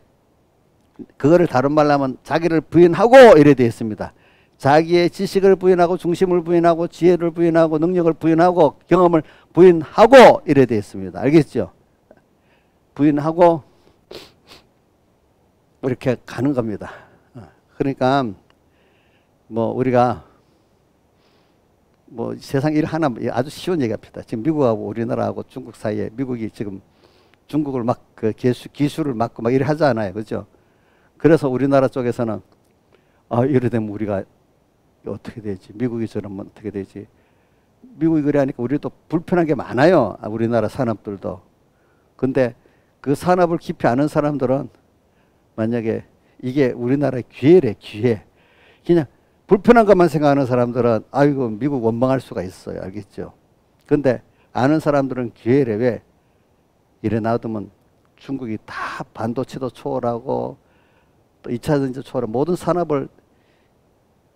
그거를 다른 말로 하면 자기를 부인하고 이래 되어 있습니다. 자기의 지식을 부인하고 중심을 부인하고 지혜를 부인하고 능력을 부인하고 경험을 부인하고 이래 되어 있습니다. 알겠죠? 부인하고 이렇게 가는 겁니다. 그러니까 뭐 우리가 뭐 세상 일 하나 아주 쉬운 얘기합니다. 지금 미국하고 우리나라하고 중국 사이에 미국이 지금 중국을 막 그 기술을 막고 막 이래 하잖아요. 그죠? 그래서 우리나라 쪽에서는 이래 되면 우리가 어떻게 되지? 미국이 저러면 어떻게 되지? 미국이 그래 하니까 우리도 불편한 게 많아요. 우리나라 산업들도. 근데 그 산업을 깊이 아는 사람들은 만약에 이게 우리나라의 기회래, 기회. 그냥 불편한 것만 생각하는 사람들은 아이고 미국 원망할 수가 있어요. 알겠죠? 근데 아는 사람들은 기회래. 왜? 이래 놔두면 중국이 다 반도체도 초월하고 또 2차 전지 초월하고 모든 산업을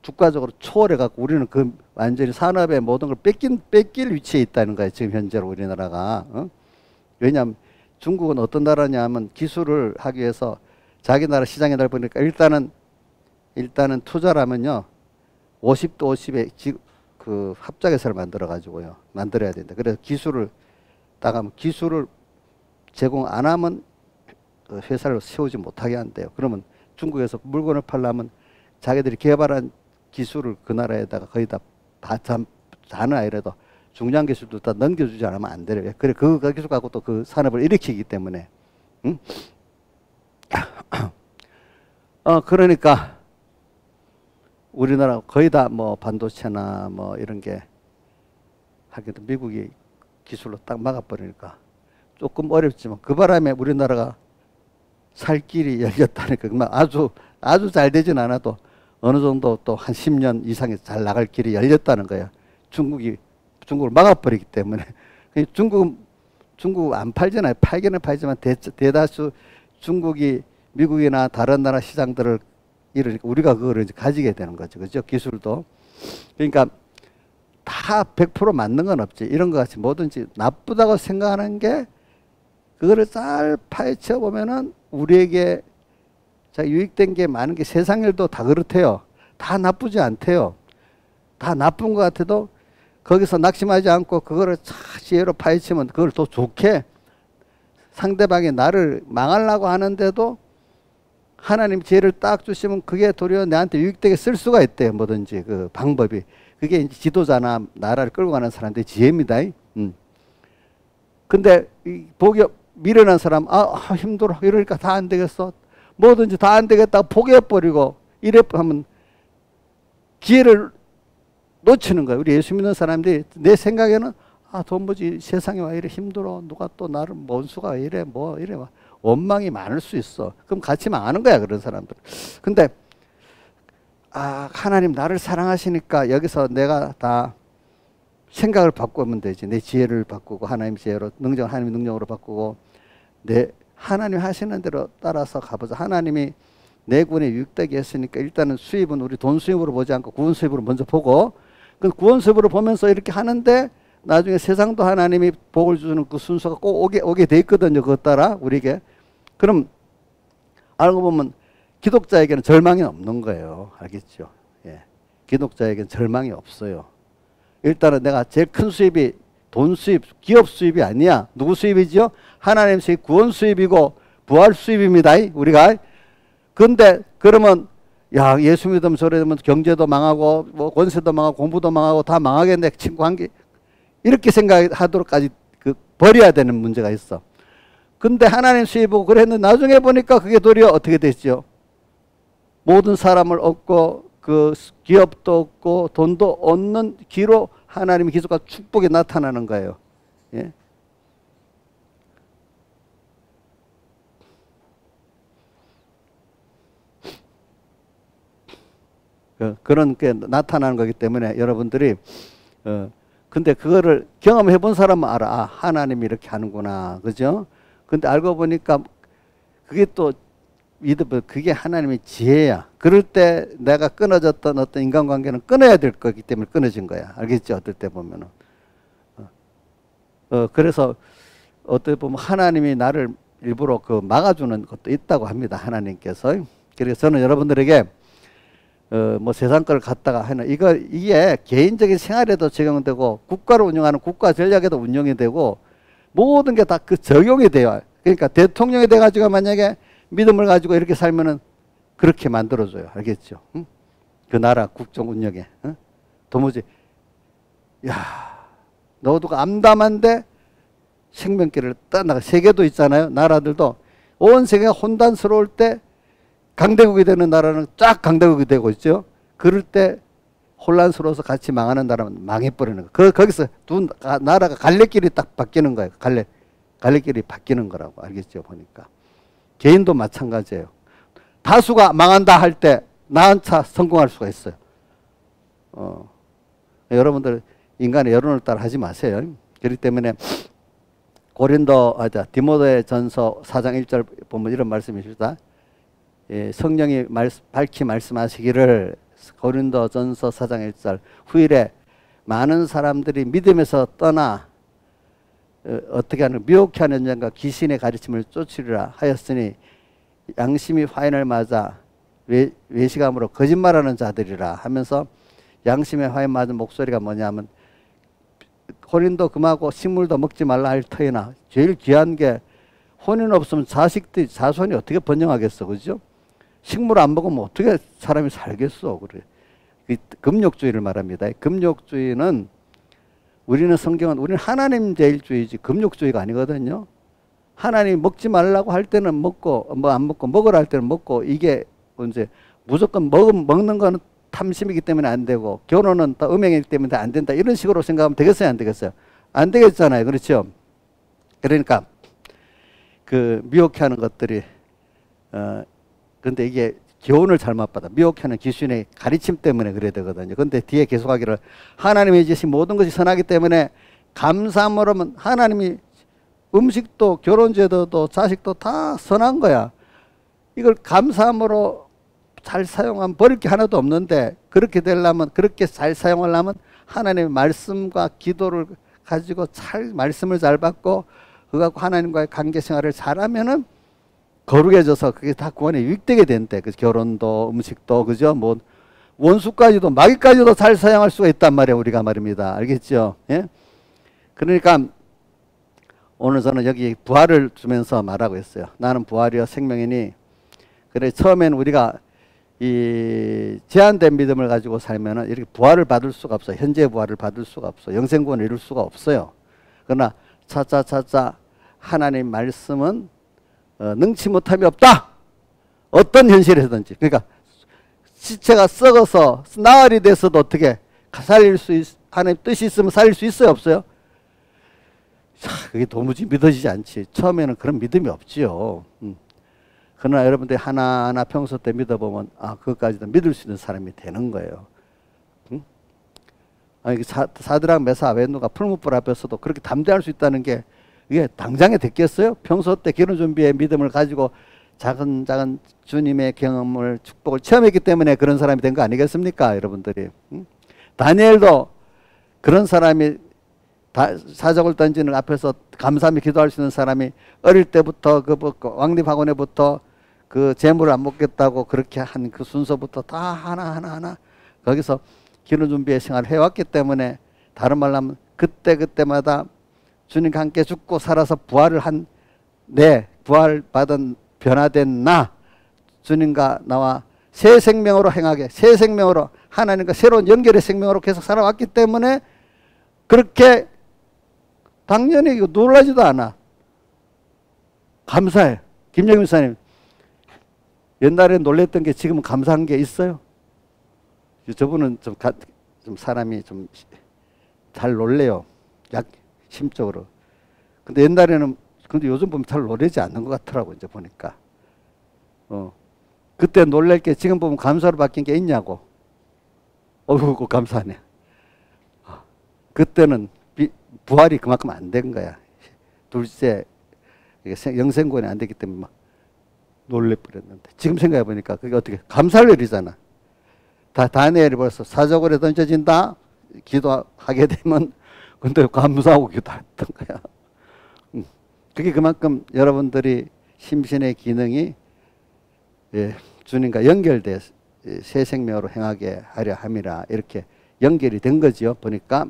국가적으로 초월해갖고 우리는 그 완전히 산업의 모든 걸 뺏길 위치에 있다는 거예요. 지금 현재로 우리나라가. 왜냐하면 중국은 어떤 나라냐 하면 기술을 하기 위해서 자기 나라 시장에 넓으니까 일단은 투자라면요. 50도 50에 그 합작회사를 만들어가지고요. 만들어야 된다. 그래서 기술을 따가면 기술을 제공 안 하면 회사를 세우지 못하게 한대요. 그러면 중국에서 물건을 팔려면 자기들이 개발한 기술을 그 나라에다가 거의 다 하나 이래도 중요한 기술도 다 넘겨주지 않으면 안 돼요. 그래 그 기술 갖고 또 그 산업을 일으키기 때문에. 응? 그러니까 우리나라 거의 다 뭐 반도체나 뭐 이런 게 하기도 미국이 기술로 딱 막아버리니까 조금 어렵지만 그 바람에 우리나라가 살 길이 열렸다니까. 아주 잘 되진 않아도 어느 정도 또 한 10년 이상이 잘 나갈 길이 열렸다는 거예요. 중국을 막아버리기 때문에. 중국 안 팔잖아요. 팔기는 팔지만 대다수 중국이 미국이나 다른 나라 시장들을 이러니까 우리가 그거를 이제 가지게 되는 거죠. 그죠? 기술도. 그러니까 다 100% 맞는 건 없지. 이런 것 같이 뭐든지 나쁘다고 생각하는 게 그거를 잘 파헤쳐 보면은 우리에게 유익된 게 많은 게 세상 일도 다 그렇대요. 다 나쁘지 않대요. 다 나쁜 것 같아도 거기서 낙심하지 않고 그거를 지혜로 파헤치면 그걸 더 좋게 상대방이 나를 망하려고 하는데도 하나님 지혜를 딱 주시면 그게 도리어 내한테 유익되게 쓸 수가 있대요. 뭐든지 그 방법이. 그게 이제 지도자나 나라를 끌고 가는 사람들의 지혜입니다. 근데 복이 미련한 사람 힘들어 이러니까 다 안 되겠어. 뭐든지 다 안 되겠다고 포기해버리고 이래 하면 기회를 놓치는 거예요. 우리 예수 믿는 사람들이 내 생각에는 아, 도무지 세상이 왜 이래 힘들어. 누가 또 나를 원수가 왜 이래. 뭐 이래. 원망이 많을 수 있어. 그럼 같이 망하는 거야, 그런 사람들. 근데 아, 하나님 나를 사랑하시니까 여기서 내가 다 생각을 바꾸면 되지. 내 지혜를 바꾸고 하나님 지혜로, 능력 하나님 능력으로 바꾸고 내 하나님 하시는 대로 따라서 가보자. 하나님이 내 군에 유익되게 했으니까 일단은 수입은 우리 돈 수입으로 보지 않고 구원 수입으로 먼저 보고, 그 구원 수입으로 보면서 이렇게 하는데 나중에 세상도 하나님이 복을 주는 그 순서가 꼭 오게 돼 있거든요. 그것 따라 우리에게. 그럼 알고 보면 기독자에게는 절망이 없는 거예요. 알겠죠? 예. 기독자에게는 절망이 없어요. 일단은 내가 제일 큰 수입이 돈 수입, 기업 수입이 아니야. 누구 수입이죠? 하나님 수입, 구원 수입이고 부활 수입입니다. 우리가. 근데 그러면 야, 예수 믿으면 저래 되면 경제도 망하고 뭐 권세도 망하고 공부도 망하고 다 망하겠네. 친구 관계. 이렇게 생각하도록까지 버려야 되는 문제가 있어. 근데 하나님 수입이고 그랬는데 나중에 보니까 그게 도리어 어떻게 됐죠? 모든 사람을 얻고 그 기업도 얻고 돈도 얻는 기로 하나님의 기술과 축복이 나타나는 거예요. 예? 그런 게 나타나는 거기 때문에 여러분들이 근데 그거를 경험해 본 사람은 알아. 아, 하나님이 이렇게 하는구나. 그죠? 근데 알고 보니까 그게 또 믿으면 그게 하나님의 지혜야. 그럴 때 내가 끊어졌던 어떤 인간관계는 끊어야 될 거기 때문에 끊어진 거야. 알겠죠? 어떨 때 보면은. 그래서 어떻게 보면 하나님이 나를 일부러 막아주는 것도 있다고 합니다. 하나님께서. 그래서 저는 여러분들에게 뭐 세상 걸 갖다가 하는 이게 개인적인 생활에도 적용되고 국가를 운영하는 국가 전략에도 운영이 되고 모든 게 다 그 적용이 돼요. 그러니까 대통령이 돼가지고 만약에 믿음을 가지고 이렇게 살면은 그렇게 만들어줘요. 알겠죠? 응? 그 나라 국정 운영에. 응? 도무지 야, 너도가 암담한데 생명길을 떠나가. 세계도 있잖아요. 나라들도 온 세계가 혼란스러울 때 강대국이 되는 나라는 쫙 강대국이 되고 있죠. 그럴 때 혼란스러워서 같이 망하는 나라는 망해버리는 거예요. 거기서 두 나라가 갈래길이 딱 바뀌는 거예요. 갈래길이 바뀌는 거라고. 알겠죠? 보니까. 개인도 마찬가지예요. 다수가 망한다 할 때 나 한 차 성공할 수가 있어요. 여러분들 인간의 여론을 따라 하지 마세요. 그렇기 때문에 디모데 전서 4장 1절 보면 이런 말씀이 있습니다. 예, 성령이 밝히 말씀하시기를 고린도 전서 4장 1절 후일에 많은 사람들이 믿음에서 떠나 어떻게 하는 미혹해 하는 자가 귀신의 가르침을 쫓으리라 하였으니 양심이 화인을 맞아 외식함으로 거짓말하는 자들이라 하면서 양심의 화인 맞은 목소리가 뭐냐면 혼인도 금하고 식물도 먹지 말라 할 터이나 제일 귀한 게 혼인 없으면 자손이 어떻게 번영하겠어. 그죠? 식물 안 먹으면 어떻게 사람이 살겠어. 그래. 금욕주의를 말합니다. 금욕주의는 우리는 하나님 제일주의지 금욕주의가 아니거든요. 하나님 먹지 말라고 할 때는 먹고 뭐 안 먹고 먹으라 할 때는 먹고 이게 이제 무조건 먹는 거는 탐심이기 때문에 안 되고 결혼은 또 음행이기 때문에 안 된다. 이런 식으로 생각하면 되겠어요? 안 되겠어요? 안 되겠잖아요. 그렇죠? 그러니까 미혹해 하는 것들이 근데 이게 교훈을 잘못 받아. 미혹하는 귀신의 가르침 때문에 그래야 되거든요. 근데 뒤에 계속하기를 하나님이 주신 모든 것이 선하기 때문에 감사함으로 하면 하나님이 음식도 결혼제도도 자식도 다 선한 거야. 이걸 감사함으로 잘 사용하면 버릴 게 하나도 없는데 그렇게 되려면 그렇게 잘 사용하려면 하나님의 말씀과 기도를 가지고 말씀을 잘 받고 그거 갖고 하나님과의 관계 생활을 잘하면은 거룩해져서 그게 다 구원에 유익되게 된대. 그 결혼도 음식도 그죠? 뭐 원수까지도 마귀까지도 잘 사용할 수가 있단 말이에요. 우리가 말입니다. 알겠죠? 예? 그러니까 오늘 저는 여기 부활을 주면서 말하고 있어요. 나는 부활이요 생명이니. 그래 처음에는 우리가 이 제한된 믿음을 가지고 살면은 이렇게 부활을 받을 수가 없어요. 현재 부활을 받을 수가 없어요. 영생구원을 이룰 수가 없어요. 그러나 차차 하나님 말씀은 능치 못함이 없다. 어떤 현실에서든지. 그러니까 시체가 썩어서 나흘이 돼서도 어떻게 살릴 수 하나님 뜻이 있으면 살릴 수 있어요? 없어요? 그게 도무지 믿어지지 않지. 처음에는 그런 믿음이 없지요. 그러나 여러분들이 하나하나 평소 때 믿어보면 그것까지도 믿을 수 있는 사람이 되는 거예요. 아니, 사드락 메사 아벤노가 풀무불 앞에서도 그렇게 담대할 수 있다는 게 이게 당장에 됐겠어요? 평소 때 결혼 준비에 믿음을 가지고 작은 주님의 경험을 축복을 체험했기 때문에 그런 사람이 된 거 아니겠습니까? 여러분들이. 다니엘도 그런 사람이 사적을 던지는 앞에서 감사하며 기도할 수 있는 사람이 어릴 때부터 그 왕립학원에부터 그 재물을 안 먹겠다고 그렇게 한 그 순서부터 다 하나 거기서 기도 준비의 생활을 해왔기 때문에 다른 말로 하면 그때마다 주님과 함께 죽고 살아서 부활을 한 부활받은 변화된 나 주님과 나와 새 생명으로 행하게 새 생명으로 하나님과 새로운 연결의 생명으로 계속 살아왔기 때문에 그렇게 당연히 놀라지도 않아. 감사해. 김영민 목사님 옛날에 놀랬던 게 지금은 감사한 게 있어요? 저분은 좀 사람이 좀 잘 놀래요. 심적으로. 근데 옛날에는 근데 요즘 보면 잘 놀라지 않는 것 같더라고 이제 보니까. 그때 놀랄 게 지금 보면 감사로 바뀐 게 있냐고. 어이구 감사하네. 그때는 부활이 그만큼 안 된 거야. 둘째 영생권이 안 되기 때문에 막 놀래버렸는데 지금 생각해 보니까 그게 어떻게 감사할 일이잖아. 다니엘이 벌써 사적으로 던져진다 기도하게 되면 근데 감사하고 기도했던 거야. 그게 그만큼 여러분들이 심신의 기능이 주님과 연결돼 새 생명으로 행하게 하려 함이라 이렇게 연결이 된 거지요. 보니까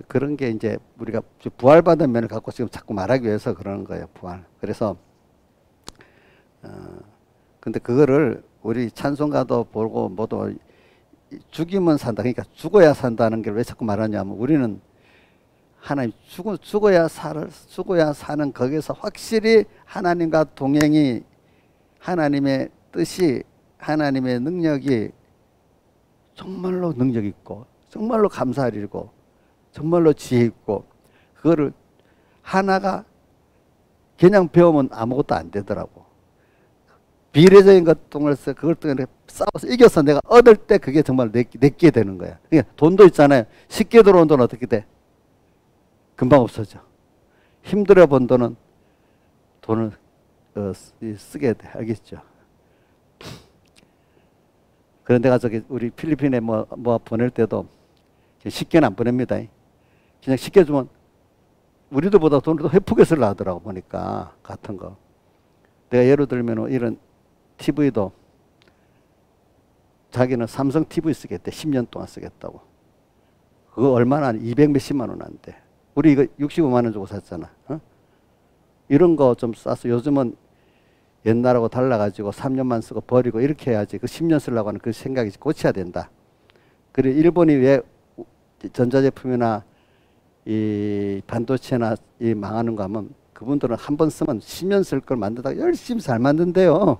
그런 게 이제 우리가 부활받은 면을 갖고 지금 자꾸 말하기 위해서 그러는 거예요. 부활. 그래서 근데 그거를 우리 찬송가도 보고 모두 죽이면 산다. 그러니까 죽어야 산다는 걸 왜 자꾸 말하냐면 우리는 하나님 죽어야 사는 거기서 확실히 하나님과 동행이 하나님의 뜻이 하나님의 능력이 정말로 능력 있고 정말로 감사할 일이고 정말로 지혜 있고 그거를 하나가 그냥 배우면 아무것도 안 되더라고. 비례적인 것을 그걸 때문에 싸워서 이겨서 내가 얻을 때 그게 정말 내게 되는 거야. 그러니까 돈도 있잖아요. 쉽게 들어온 돈은 어떻게 돼? 금방 없어져. 힘들어 번 돈은 돈을 쓰게 돼. 알겠죠? 그런데 내가 우리 필리핀에 뭐 보낼 때도 쉽게는 안 보냅니다. 그냥 쉽게 주면 우리들보다 돈을 더 회프게 쓰려 하더라고 보니까 같은 거. 내가 예를 들면 이런 TV도 자기는 삼성 TV 쓰겠대. 10년 동안 쓰겠다고. 그거 얼마나 200 몇십만 원 안 돼. 우리 이거 65만 원 주고 샀잖아. 이런 거 좀 싸서 요즘은 옛날하고 달라가지고 3년만 쓰고 버리고 이렇게 해야지. 그 10년 쓰려고 하는 그 생각이 고쳐야 된다. 그래 일본이 왜 전자제품이나 이 반도체나 이 망하는 거 하면 그분들은 한 번 쓰면 10년 쓸 걸 만들다가 열심히 잘 만든대요.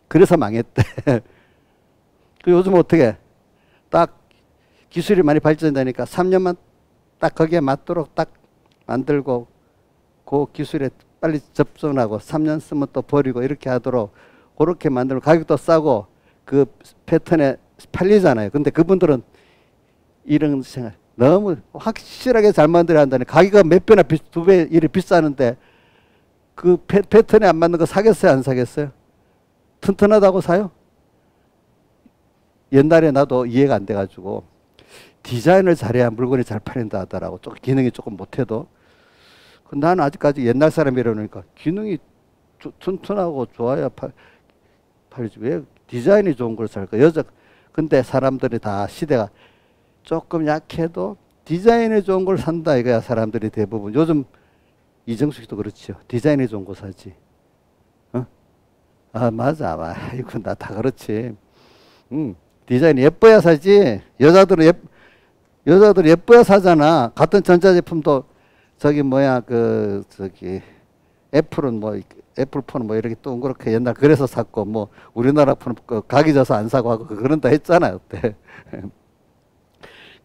그래서 망했대. 그 요즘 어떻게 딱 기술이 많이 발전되니까 3년만 딱 거기에 맞도록 딱 만들고 그 기술에 빨리 접근하고 3년 쓰면 또 버리고 이렇게 하도록 그렇게 만들면 가격도 싸고 그 패턴에 팔리잖아요. 근데 그분들은 이런 생각 너무 확실하게 잘 만들어야 한다니 가격이 몇 배나 두 배 이래 비싸는데 그 패턴에 안 맞는 거 사겠어요? 안 사겠어요? 튼튼하다고 사요? 옛날에 나도 이해가 안 돼가지고 디자인을 잘해야 물건이 잘 팔린다 하더라고. 기능이 조금 못해도. 나는 아직까지 옛날 사람이라니까 기능이 튼튼하고 좋아야 팔리지. 왜 디자인이 좋은 걸 살까? 근데 사람들이 다 시대가 조금 약해도 디자인이 좋은 걸 산다 이거야. 사람들이 대부분. 요즘 이정숙이도 그렇죠. 디자인이 좋은 거 사지. 맞아. 이건 나 다 그렇지. 디자인이 예뻐야 사지. 여자들은 예뻐야 사잖아. 같은 전자제품도 애플은 뭐 애플폰 뭐 이렇게 동그랗게 옛날 그래서 샀고 뭐 우리나라 폰 각이 져서 안 사고 하고 그런다 했잖아요 그때.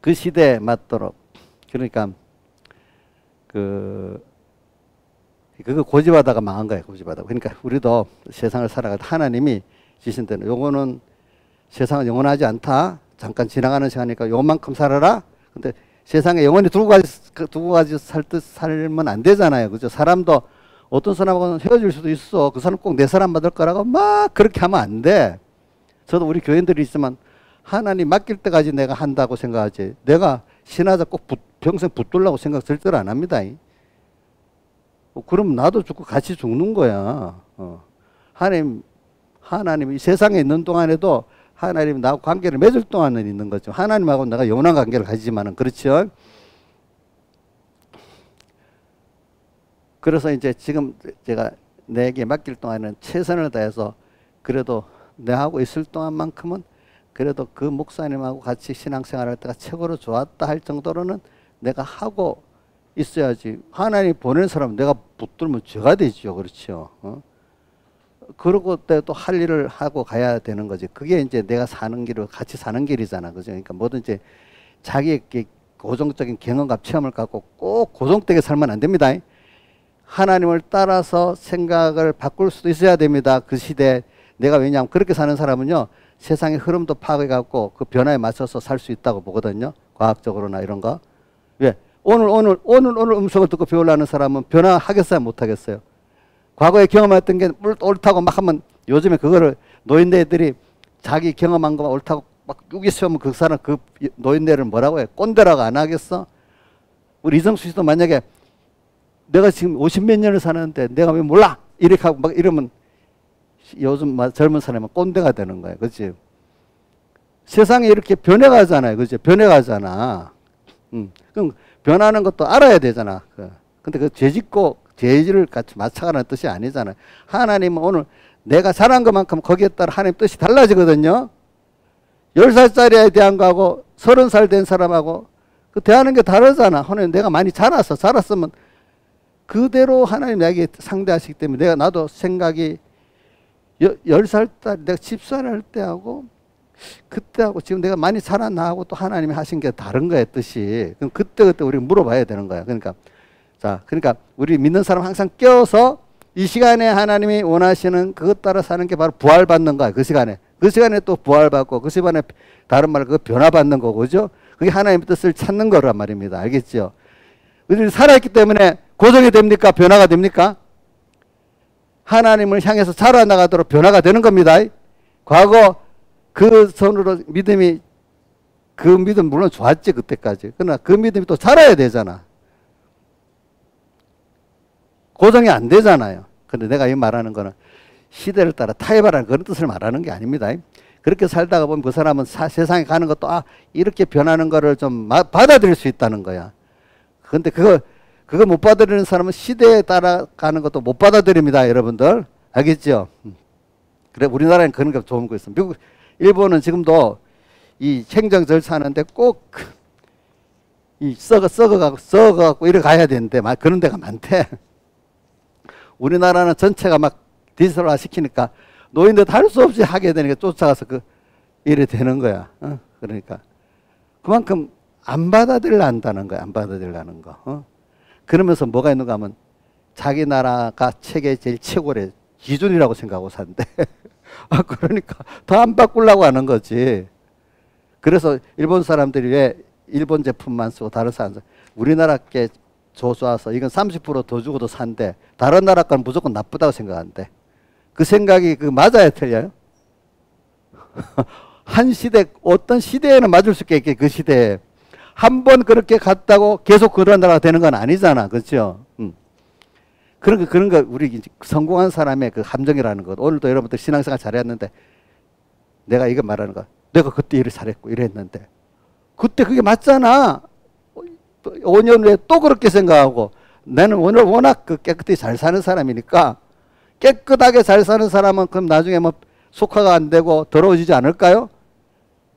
그 시대에 맞도록. 그러니까 그거 고집하다가 망한 거예요. 고집하다가. 그러니까 우리도 세상을 살아가다 하나님이 주신 대로 요거는 세상은 영원하지 않다. 잠깐 지나가는 시간이니까 요만큼 살아라. 근데 세상에 영원히 두고 가지 살면 안 되잖아요. 그죠? 사람도 어떤 사람하고는 헤어질 수도 있어. 그 사람 꼭 내 사람 받을 거라고 막 그렇게 하면 안 돼. 저도 우리 교인들이 있지만 하나님 맡길 때까지 내가 한다고 생각하지. 내가 신하자 꼭 평생 붙들라고 생각 절대로 안 합니다. 그럼 나도 죽고 같이 죽는 거야. 하나님 이 세상에 있는 동안에도 하나님 나하고 관계를 맺을 동안은 있는 거죠. 하나님하고 내가 영원한 관계를 가지지만은 그렇죠. 그래서 이제 지금 제가 내게 맡길 동안에는 최선을 다해서 그래도 내하고 있을 동안만큼은 그래도 그 목사님하고 같이 신앙생활할 때가 최고로 좋았다 할 정도로는 내가 하고 있어야지. 하나님 보낸 사람 내가 붙들면 죄가 되죠. 그렇죠. 그러고 또 할 일을 하고 가야 되는 거지. 그게 이제 내가 사는 길을 같이 사는 길이잖아. 그죠? 그러니까 뭐든지 자기의 고정적인 경험과 체험을 갖고 꼭 고정되게 살면 안 됩니다. 하나님을 따라서 생각을 바꿀 수도 있어야 됩니다. 그 시대에 내가 왜냐하면 그렇게 사는 사람은요. 세상의 흐름도 파악해 갖고 그 변화에 맞춰서 살 수 있다고 보거든요. 과학적으로나 이런 거. 왜? 오늘 음성을 듣고 배우려는 사람은 변화하겠어요? 못하겠어요? 과거에 경험했던 게 옳다고 막 하면 요즘에 그거를 노인네들이 자기 경험한 거가 옳다고 막 우기시면 그 사람 그 노인네를 뭐라고 해? 꼰대라고 안 하겠어? 우리 이정수 씨도 만약에 내가 지금 50몇 년을 사는데 내가 왜 몰라? 이렇게 하고 막 이러면 요즘 젊은 사람은 꼰대가 되는 거예요. 그렇지? 세상이 이렇게 변해가잖아요. 그렇지? 변해가잖아. 그럼 변하는 것도 알아야 되잖아. 근데 그 죄짓고 죄질을 같이 맞춰가는 뜻이 아니잖아요. 하나님은 오늘 내가 잘한 것만큼 거기에 따라 하나님 뜻이 달라지거든요. 10살짜리에 대한 거하고 30살 된 사람하고 그 대하는 게 다르잖아. 하나님 내가 많이 자랐으면 그대로 하나님 나에게 상대하시기 때문에 나도 생각이 10살짜리 내가 집사를 할 때하고 그때하고 지금 내가 많이 자랐나 하고 또 하나님이 하신 게 다른 거예요. 뜻이. 그럼 그때 우리 물어봐야 되는 거야. 그러니까 우리 믿는 사람 항상 껴서 이 시간에 하나님이 원하시는 그것 따라 사는 게 바로 부활받는 거야. 그 시간에 또 부활받고 그 시간에 다른 말로 그 변화받는 거고 그죠? 그게 하나님의 뜻을 찾는 거란 말입니다. 알겠죠? 우리는 살아있기 때문에 고정이 됩니까? 변화가 됩니까? 하나님을 향해서 자라나가도록 변화가 되는 겁니다. 과거 그 손으로 그 믿음 물론 좋았지 그때까지. 그러나 그 믿음이 또 자라야 되잖아. 고정이 안 되잖아요. 근데 내가 이 말하는 거는 시대를 따라 타협하라는 그런 뜻을 말하는 게 아닙니다. 그렇게 살다가 보면 그 사람은 세상에 가는 것도 이렇게 변하는 거를 좀 받아들일 수 있다는 거야. 근데 그거 못 받아들이는 사람은 시대에 따라가는 것도 못 받아들입니다. 여러분들 알겠죠? 그래 우리나라는 그런 게 좋은 거 있어. 미국, 일본은 지금도 이 행정 절차하는데 꼭 이 썩어갖고 이래 가야 되는데 그런 데가 많대. 우리나라는 전체가 막 디지털화 시키니까 노인들 할 수 없이 하게 되니까 쫓아가서 이래 되는 거야. 그러니까 그만큼 안 받아들여한다는 거야. 안 받아들여하는 거. 그러면서 뭐가 있는가 하면 자기 나라가 세계 제일 최고의 기준이라고 생각하고 산대. 그러니까 더 안 바꾸려고 하는 거지. 그래서 일본 사람들이 왜 일본 제품만 쓰고 다른 사람 우리나라 게 좋아서 이건 30% 더 주고도 산대. 다른 나라 건 무조건 나쁘다고 생각한대. 그 생각이 맞아야 틀려요? 한 시대 어떤 시대에는 맞을 수 있겠게 그 시대에 한 번 그렇게 갔다고 계속 그런 나라가 되는 건 아니잖아. 그렇죠? 그런 거 우리 성공한 사람의 그 함정이라는 것. 오늘도 여러분들 신앙생활 잘했는데 내가 이거 말하는 거. 내가 그때 일을 잘했고 이랬는데 그때 그게 맞잖아. 5년 후에 또 그렇게 생각하고 나는 오늘 워낙 깨끗이 잘 사는 사람이니까 깨끗하게 잘 사는 사람은 그럼 나중에 뭐 속화가 안 되고 더러워지지 않을까요?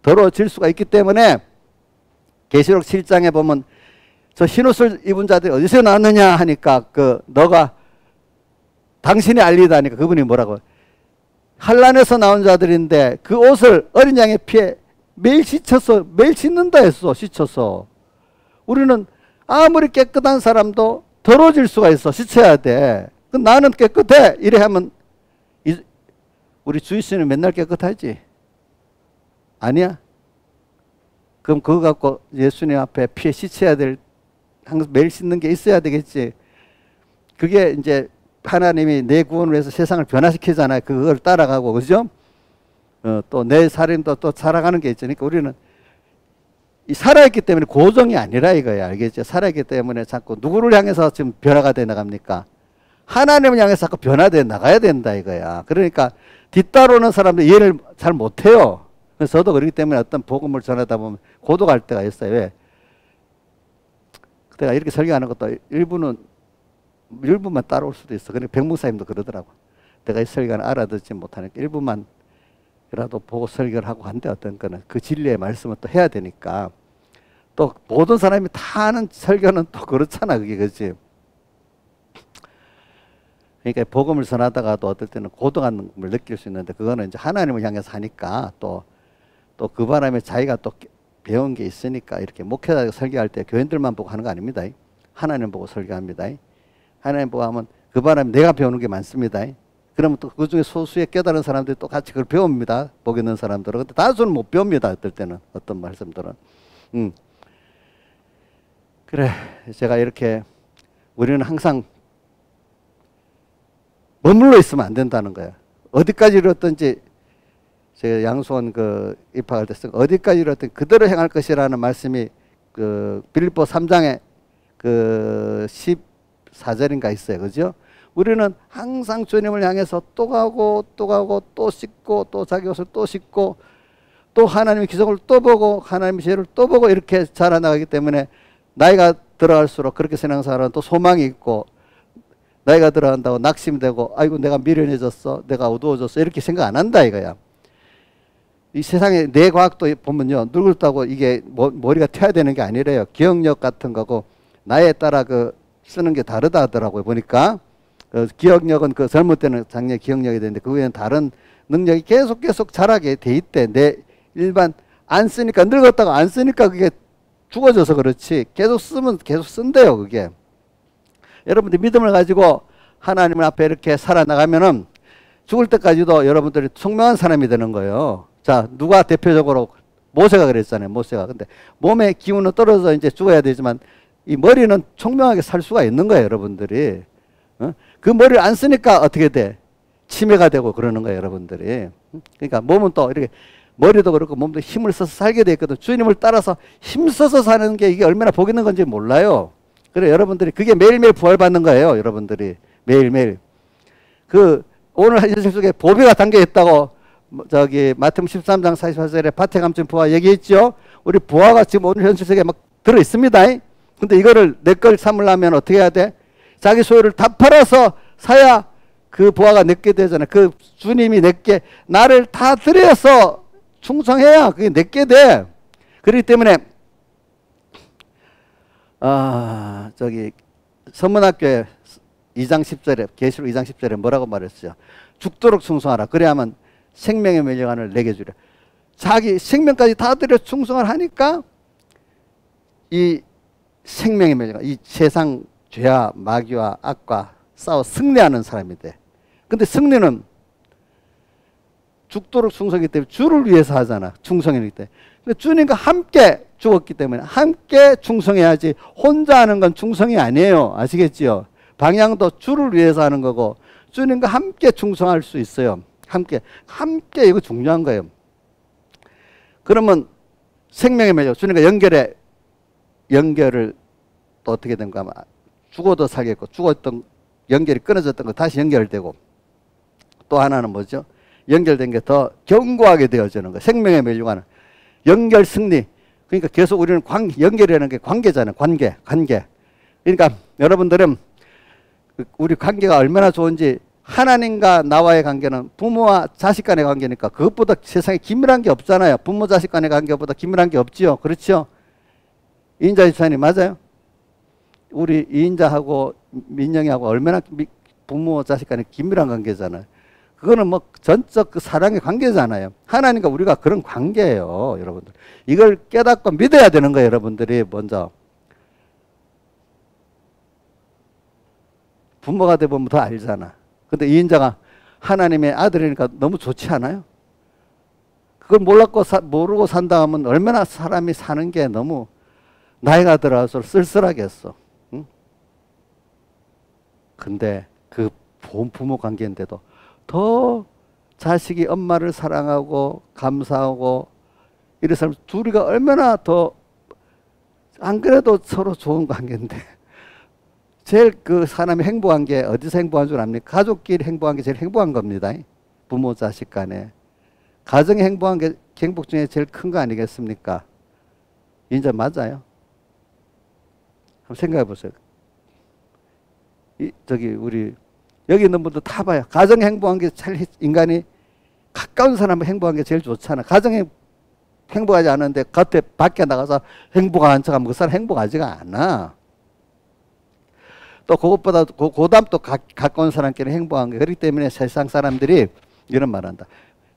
더러워질 수가 있기 때문에 계시록 7장에 보면 저 흰옷을 입은 자들이 어디서 나왔느냐 하니까 너가 당신이 알리다니까 그분이 뭐라고. 환란에서 나온 자들인데 그 옷을 어린 양의 피에 매일 씻어서 매일 씻는다 했어. 씻어서. 우리는 아무리 깨끗한 사람도 더러워질 수가 있어. 씻어야 돼. 나는 깨끗해. 이래 하면 우리 주이씨는 맨날 깨끗하지? 아니야? 그럼 그거 갖고 예수님 앞에 피에 씻어야 될, 항상 매일 씻는 게 있어야 되겠지. 그게 이제 하나님이 내 구원을 위해서 세상을 변화시키잖아요. 그걸 따라가고, 그죠? 또 내 삶도 또 살아가는 게 있으니까 우리는 살아있기 때문에 고정이 아니라 이거야. 알겠죠? 살아있기 때문에 자꾸 누구를 향해서 지금 변화가 돼 나갑니까? 하나님을 향해서 자꾸 변화돼 나가야 된다 이거야. 그러니까 뒤따라오는 사람들 이해를 잘 못해요. 그래서 저도 그렇기 때문에 어떤 복음을 전하다 보면 고독할 때가 있어요. 왜? 내가 이렇게 설교하는 것도 일부만 따라올 수도 있어. 그러니까 백목사님도 그러더라고. 내가 이 설교는 알아듣지 못하니까 일부만이라도 보고 설교를 하고 한데 어떤 거는 그 진리의 말씀을 또 해야 되니까. 또 모든 사람이 다 하는 설교는 또 그렇잖아. 그게 그렇지. 그러니까 복음을 전하다가도 어떨 때는 고독한 걸 느낄 수 있는데 그거는 이제 하나님을 향해서 하니까 또 그 바람에 자기가 또 배운 게 있으니까 이렇게 목회자 설교할 때 교인들만 보고 하는 거 아닙니다. 하나님 보고 설교합니다. 하나님 보고 하면 그 바람에 내가 배우는 게 많습니다. 그러면 또 그 중에 소수의 깨달은 사람들이 또 같이 그걸 배웁니다. 복 있는 사람들은. 근데 다수는 못 배웁니다. 어떨 때는. 어떤 말씀들은. 그래. 제가 이렇게 우리는 항상 머물러 있으면 안 된다는 거예요. 어디까지 이뤘든지 제가 양수원 입학할 때 쓴 어디까지 이뤘든지 그대로 행할 것이라는 말씀이 빌립보 3장에 14절인가 있어요. 그죠? 우리는 항상 주님을 향해서 또 가고 또 가고 또 씻고 또 자기 옷을 또 씻고 또 하나님의 기적을 또 보고 하나님의 지혜를 또 보고 이렇게 자라나가기 때문에 나이가 들어갈수록 그렇게 신앙생활은 또 소망이 있고 나이가 들어간다고 낙심되고 아이고 내가 미련해졌어 내가 어두워졌어 이렇게 생각 안 한다 이거야. 이 세상에 내 과학도 보면요 늙었다고 이게 머리가 튀어야 되는 게 아니래요. 기억력 같은 거고 나이에 따라 쓰는 게 다르다 하더라고요. 보니까 기억력은 젊을 때는 작년 기억력이 되는데 그 후에는 다른 능력이 계속 자라게 돼 있대. 내 일반 안 쓰니까 늙었다고 안 쓰니까 그게 죽어져서 그렇지 계속 쓰면 계속 쓴대요. 그게 여러분들 믿음을 가지고 하나님 앞에 이렇게 살아나가면은 죽을 때까지도 여러분들이 총명한 사람이 되는 거예요. 자, 누가 대표적으로 모세가 그랬잖아요. 모세가. 근데 몸의 기운은 떨어져 이제 죽어야 되지만 이 머리는 총명하게 살 수가 있는 거예요, 여러분들이. 그 머리를 안 쓰니까 어떻게 돼? 치매가 되고 그러는 거예요, 여러분들이. 그러니까 몸은 또 이렇게 머리도 그렇고 몸도 힘을 써서 살게 돼 있거든. 주님을 따라서 힘써서 사는 게 이게 얼마나 복 있는 건지 몰라요. 그래 여러분들이 그게 매일매일 부활받는 거예요. 여러분들이 매일매일. 오늘 현실 속에 보배가 담겨 있다고 마태복음 13장 44절에 밭에 감춘 부화 얘기했죠. 우리 부화가 지금 오늘 현실 속에 막 들어 있습니다. 근데 이거를 내 걸 삼으려면 어떻게 해야 돼? 자기 소유를 다 팔아서 사야 그 부화가 내게 되잖아요. 그 주님이 내게 나를 다 드려서 충성해야 그게 내게 돼. 그렇기 때문에 서문학교에 2장 10절에 계시록 2장 10절에 뭐라고 말했어요? 죽도록 충성하라. 그래야만 생명의 멸류관을 내게 주려. 자기 생명까지 다 들여 충성을 하니까 이 생명의 멸류관, 이 세상 죄와 마귀와 악과 싸워 승리하는 사람이 돼. 근데 승리는 죽도록 충성이기 때문에 주를 위해서 하잖아. 충성이기 때문에. 근데 주님과 함께 죽었기 때문에 함께 충성해야지 혼자 하는 건 충성이 아니에요. 아시겠지요? 방향도 주를 위해서 하는 거고 주님과 함께 충성할 수 있어요. 함께 이거 중요한 거예요. 그러면 생명의 맺어 주님과 연결을 또 어떻게 된가 하면 죽어도 살겠고 죽었던 연결이 끊어졌던 거 다시 연결되고 또 하나는 뭐죠? 연결된 게 더 견고하게 되어지는 거. 생명의 멸류관은 연결 승리. 그러니까 계속 우리는 연결이라는 게 관계잖아요. 관계. 그러니까 여러분들은 우리 관계가 얼마나 좋은지 하나님과 나와의 관계는 부모와 자식 간의 관계니까 그것보다 세상에 긴밀한 게 없잖아요. 부모 자식 간의 관계보다 긴밀한 게 없지요. 그렇죠? 이인자 집사님 맞아요? 우리 이인자하고 민영이하고 얼마나 부모 자식 간의 긴밀한 관계잖아요. 그거는 뭐 전적 그 사랑의 관계잖아요. 하나님과 우리가 그런 관계예요, 여러분들. 이걸 깨닫고 믿어야 되는 거예요, 여러분들이 먼저. 부모가 돼보면 더 알잖아. 근데 이 인자가 하나님의 아들이니까 너무 좋지 않아요? 그걸 모르고 산다 하면 얼마나 사람이 사는 게 너무 나이가 들어서 쓸쓸하겠어. 응? 근데 그 부모 관계인데도 더 자식이 엄마를 사랑하고 감사하고 이래서 둘이가 얼마나 더 안 그래도 서로 좋은 관계인데 제일 그 사람이 행복한 게 어디서 행복한 줄 압니까? 가족끼리 행복한 게 제일 행복한 겁니다. 부모 자식 간에. 가정이 행복한 게 행복 중에 제일 큰 거 아니겠습니까? 이제 맞아요. 한번 생각해 보세요. 우리 여기 있는 분들 다 봐요. 가정이 행복한 게 제일 인간이 가까운 사람은 행복한 게 제일 좋잖아. 가정이 행복하지 않은데 겉에 밖에 나가서 행복한 척하면 그 사람 행복하지가 않아. 또 그것보다 그다음 또 가까운 사람끼리 행복한 게 그렇기 때문에 세상 사람들이 이런 말한다.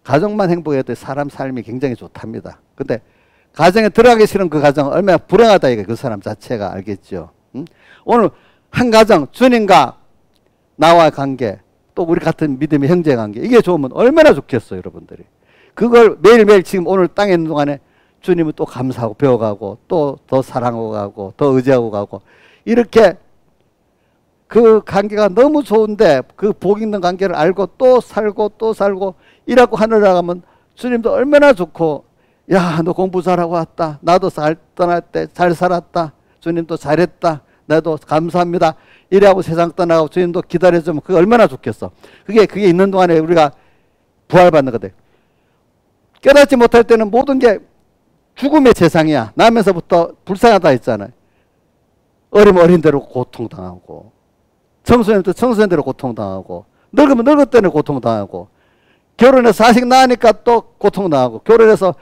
가정만 행복해도 사람 삶이 굉장히 좋답니다. 근데 가정에 들어가기 싫은 그 가정은 얼마나 불행하다 이게 그 사람 자체가 알겠죠. 응? 오늘 한 가정 주님과 나와 관계 또 우리 같은 믿음의 형제 관계 이게 좋으면 얼마나 좋겠어요, 여러분들이. 그걸 매일매일 지금 오늘 땅에 있는 동안에 주님을 또 감사하고 배워가고 또 더 사랑하고 가고 더 의지하고 가고 이렇게 그 관계가 너무 좋은데 그 복 있는 관계를 알고 또 살고 이라고 하늘 나가면 주님도 얼마나 좋고 야, 너 공부 잘하고 왔다. 나도 떠날 때 잘 살았다. 주님도 잘했다. 나도 감사합니다. 이래하고 세상 떠나가고 주님도 기다려주면 그게 얼마나 좋겠어. 그게 있는 동안에 우리가 부활받는 거다. 깨닫지 못할 때는 모든 게 죽음의 세상이야. 나면서부터 불쌍하다 했잖아요. 어리면 어린 대로 고통당하고 청소년 때 청소년 대로 고통당하고 늙으면 늙을 때는 고통당하고 결혼해서 자식 낳으니까 또 고통당하고 결혼해서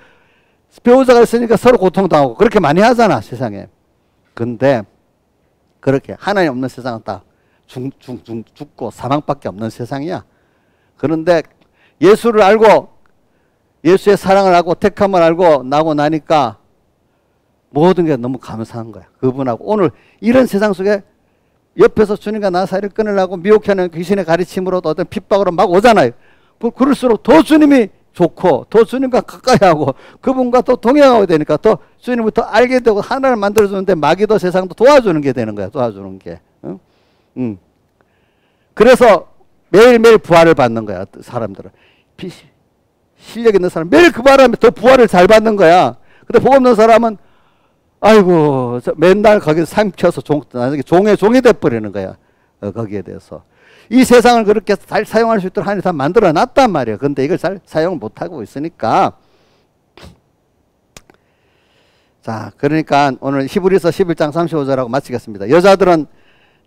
배우자가 있으니까 서로 고통당하고 그렇게 많이 하잖아 세상에. 근데 그렇게 하나님 없는 세상은 다 죽고 사망밖에 없는 세상이야. 그런데 예수를 알고 예수의 사랑을 알고 택함을 알고 나고 나니까 모든 게 너무 감사한 거야. 그분하고 오늘 이런 세상 속에 옆에서 주님과 나 사이를 끊으려고 미혹하는 귀신의 가르침으로도 어떤 핍박으로 막 오잖아요. 그럴수록 더 주님이 좋고 더 주님과 가까이 하고 그분과 또 동행하게 되니까 더 주님을 더 알게 되고 하나를 만들어주는데 마귀도 세상도 도와주는 게 되는 거야. 도와주는 게. 응? 그래서 매일매일 부활을 받는 거야. 사람들은. 실력 있는 사람 매일 그 바람에 더 부활을 잘 받는 거야. 근데 복 없는 사람은 아이고 맨날 거기서 삼켜서 나중에 종의 종이 돼버리는 거야. 거기에 대해서. 이 세상을 그렇게 잘 사용할 수 있도록 하나님이 다 만들어 놨단 말이에요. 근데 이걸 잘 사용을 못하고 있으니까. 자, 그러니까 오늘 히브리서 11장 35절하고 마치겠습니다. 여자들은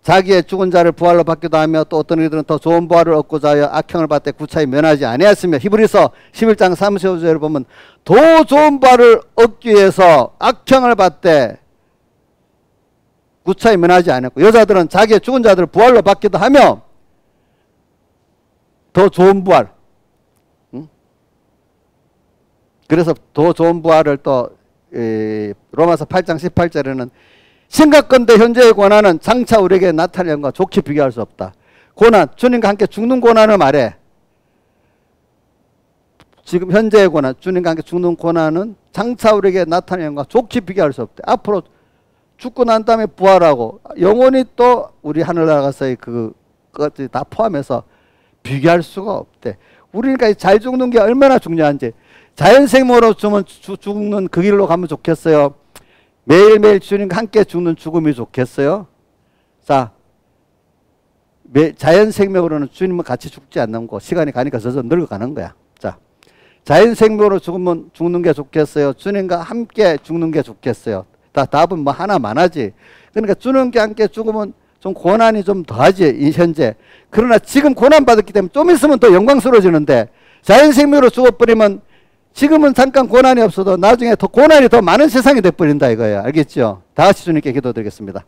자기의 죽은 자를 부활로 받기도 하며 또 어떤 이들은 더 좋은 부활을 얻고자 하여 악행을 받되 구차히 면하지 아니하였으며 히브리서 11장 35절을 보면 더 좋은 부활을 얻기 위해서 악행을 받되 구차히 면하지 아니했고 여자들은 자기의 죽은 자들을 부활로 받기도 하며 더 좋은 부활. 응? 그래서 더 좋은 부활을 또 로마서 8장 18절에는 생각건대 현재의 고난은 장차 우리에게 나타날 것과 좋게 비교할 수 없다. 고난, 주님과 함께 죽는 고난을 말해. 지금 현재의 고난, 주님과 함께 죽는 고난은 장차 우리에게 나타날 것과 좋게 비교할 수 없다. 앞으로 죽고 난 다음에 부활하고 영원히 또 우리 하늘나라가서의 그것들이 다 포함해서 비교할 수가 없대. 우리가 잘 죽는 게 얼마나 중요한지. 자연생명으로 죽는 그 길로 가면 좋겠어요? 매일매일 주님과 함께 죽는 죽음이 좋겠어요? 자, 자연생명으로는 주님과 같이 죽지 않는 거 시간이 가니까 점점 늙어가는 거야. 자, 자연생명으로 죽는 게 좋겠어요? 주님과 함께 죽는 게 좋겠어요? 답은 뭐 하나만 하지. 그러니까 주님과 함께 죽으면 좀 고난이 좀 더하지, 이 현재. 그러나 지금 고난받았기 때문에 좀 있으면 더 영광스러워지는데 자연생명으로 죽어버리면 지금은 잠깐 고난이 없어도 나중에 더 고난이 더 많은 세상이 돼버린다 이거예요. 알겠죠? 다 같이 주님께 기도드리겠습니다.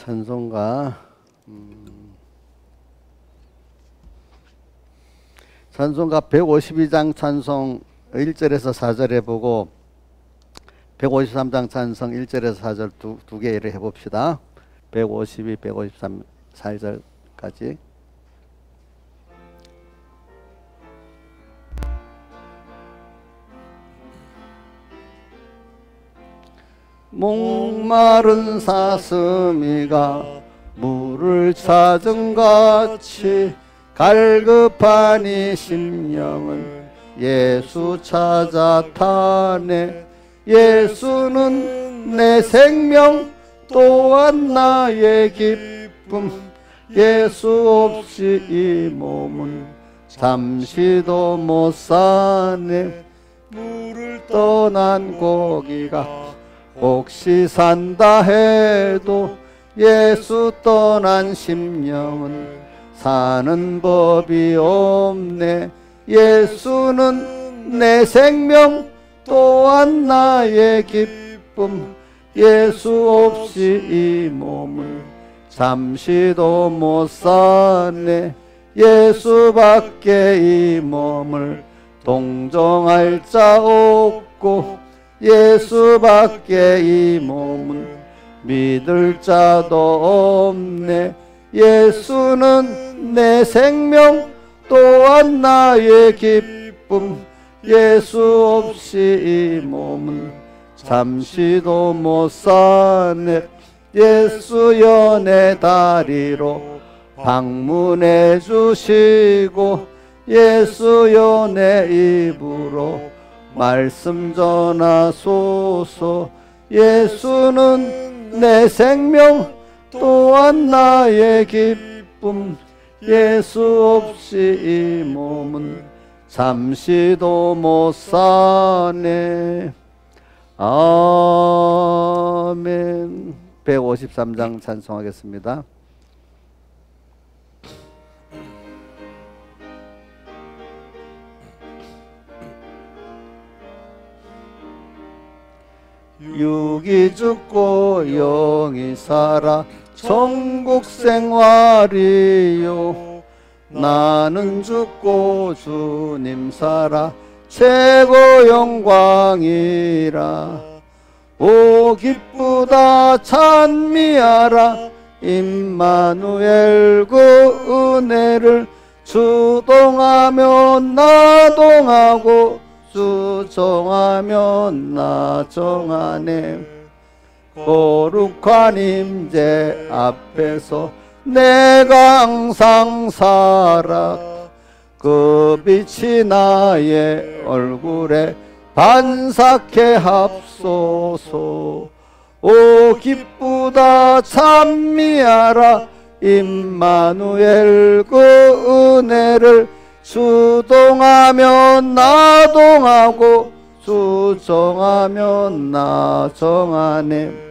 찬송가 찬송가 152장 찬송 1절에서 4절에 보고 153장 찬송 1절에서 4절 두 개를 해봅시다. 152, 153, 4절까지. 목마른 사슴이가 물을 찾은 같이 갈급한 이 심령은 예수 찾아 타네. 예수는 내 생명 또한 나의 기쁨. 예수 없이 이 몸은 잠시도 못 사네. 물을 떠난 고기가 혹시 산다 해도 예수 떠난 심령은 사는 법이 없네. 예수는 내 생명 또한 나의 기쁨. 예수 없이 이 몸을 잠시도 못 사네. 예수밖에 이 몸을 동정할 자 없고 예수밖에 이 몸을 믿을 자도 없네. 예수는 내 생명 또한 나의 기쁨. 예수 없이 이 몸은 잠시도 못 사네. 예수 연의 다리로 방문해 주시고 예수 연의 입으로 말씀 전하소서. 예수는 내 생명 또한 나의 기쁨. 예수 없이 이 몸은 잠시도 못 사네. 아멘. 153장 찬송하겠습니다. 육이 죽고 영이 살아 천국 생활이요. 나는 죽고 주님 살아 최고 영광이라. 오 기쁘다 찬미하라. 임마누엘 그 은혜를 주동하며 나동하고 주정하면 나 정하네. 거룩한 임재 앞에서 내가 항상 살아. 그 빛이 나의 얼굴에 반삭해 합소서. 오 기쁘다 찬미하라. 임마누엘 그 은혜를 주동하면 나동하고 주정하면 나 정하네.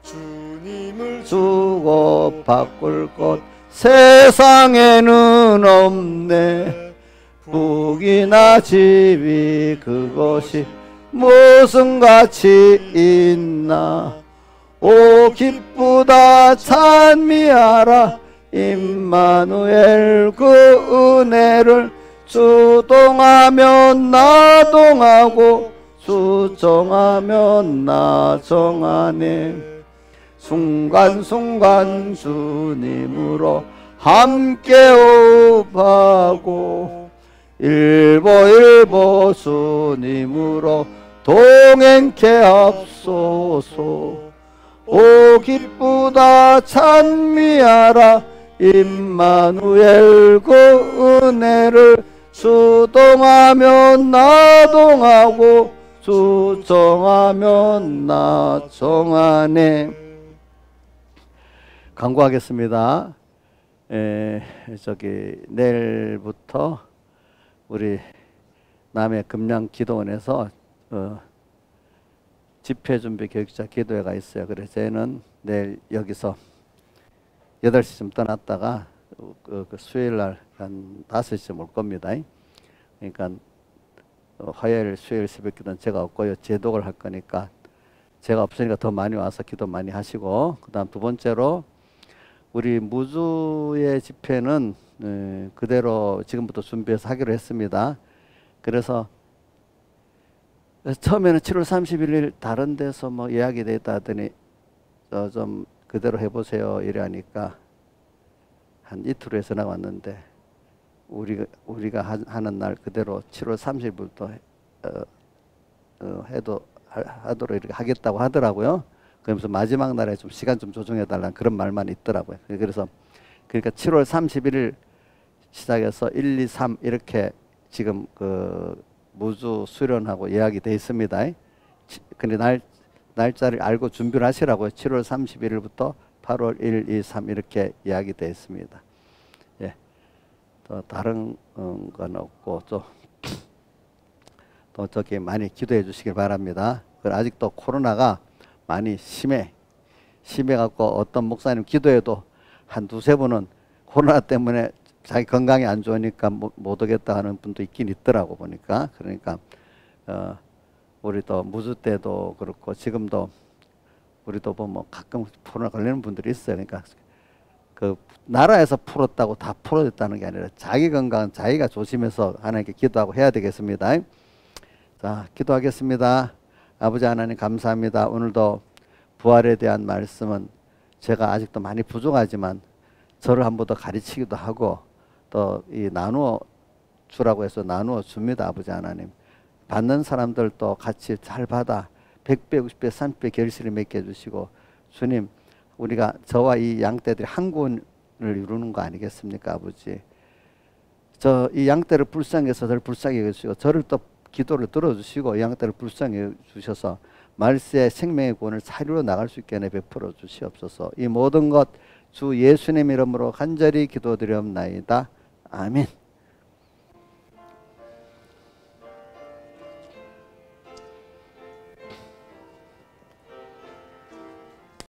주님을 주고 바꿀 것 세상에는 없네. 북이나 집이 그것이 무슨 가치 있나. 오 기쁘다 찬미하라. 임마누엘 그 은혜를 주동하면 나동하고 주정하면 나 정하네. 순간순간 주님으로 함께 호흡하고 일보일보 주님으로 동행케 합소서. 오 기쁘다 찬미하라. 임마누엘 그 은혜를 주동하면 나동하고 주정하면 나 정하네. 강구하겠습니다. 내일부터 우리 남해 금양 기도원에서 집회 준비 교육자 기도회가 있어요. 그래서 저희는 내일 여기서 8시쯤 떠났다가 수요일 날 한 5시쯤 올 겁니다. 그러니까 화요일 수요일 새벽 기도는 제가 없고요. 제독을 할 거니까 제가 없으니까 더 많이 와서 기도 많이 하시고, 그 다음 두 번째로 우리 무주의 집회는 그대로 지금부터 준비해서 하기로 했습니다. 그래서 처음에는 7월 31일 다른 데서 뭐 예약이 돼 있다 하더니 좀 그대로 해보세요 이래 하니까 한 이틀 후에 전화가 왔는데 우리가 하는 날 그대로 7월 30일부터 하도록 이렇게 하겠다고 하더라고요. 그러면서 마지막 날에 좀 시간 좀 조정해 달라는 그런 말만 있더라고요. 그래서 그러니까 7월 31일 시작해서 1, 2, 3 이렇게 지금 그 무주 수련하고 예약이 돼 있습니다. 근데 날짜를 알고 준비를 하시라고요. 7월 31일부터 8월 1, 2, 3 이렇게 예약이 돼 있습니다. 예. 또 다른 건 없고 또 저기 많이 기도해 주시길 바랍니다. 아직도 코로나가 많이 심해갖고 어떤 목사님 기도해도 한 두세 번은 코로나 때문에 자기 건강이 안 좋으니까 못 오겠다 하는 분도 있긴 있더라고 보니까. 그러니까 우리도 무주 때도 그렇고 지금도 우리도 보면 가끔 코로나 걸리는 분들이 있어요. 그러니까 그 나라에서 풀었다고 다 풀어졌다는 게 아니라 자기 건강은 자기가 조심해서 하나님께 기도하고 해야 되겠습니다. 자, 기도하겠습니다. 아버지 하나님 감사합니다. 오늘도 부활에 대한 말씀은 제가 아직도 많이 부족하지만 저를 한 번 더 가르치기도 하고 또 이 나누어 주라고 해서 나누어 줍니다. 아버지 하나님. 받는 사람들도 같이 잘 받아 100배, 60배, 30배 결실을 맺게 해주시고 주님 우리가 저와 이 양떼들이 한 구원을 이루는 거 아니겠습니까 아버지. 저 이 양떼를 불쌍해서 저를 불쌍히 해주시고 저를 또 기도를 들어주시고 이 양떼를 불쌍히 주셔서 말세의 생명의 구원을 사리로 나갈 수 있게 베풀어 주시옵소서. 이 모든 것 주 예수님 이름으로 간절히 기도드리옵나이다. 아멘.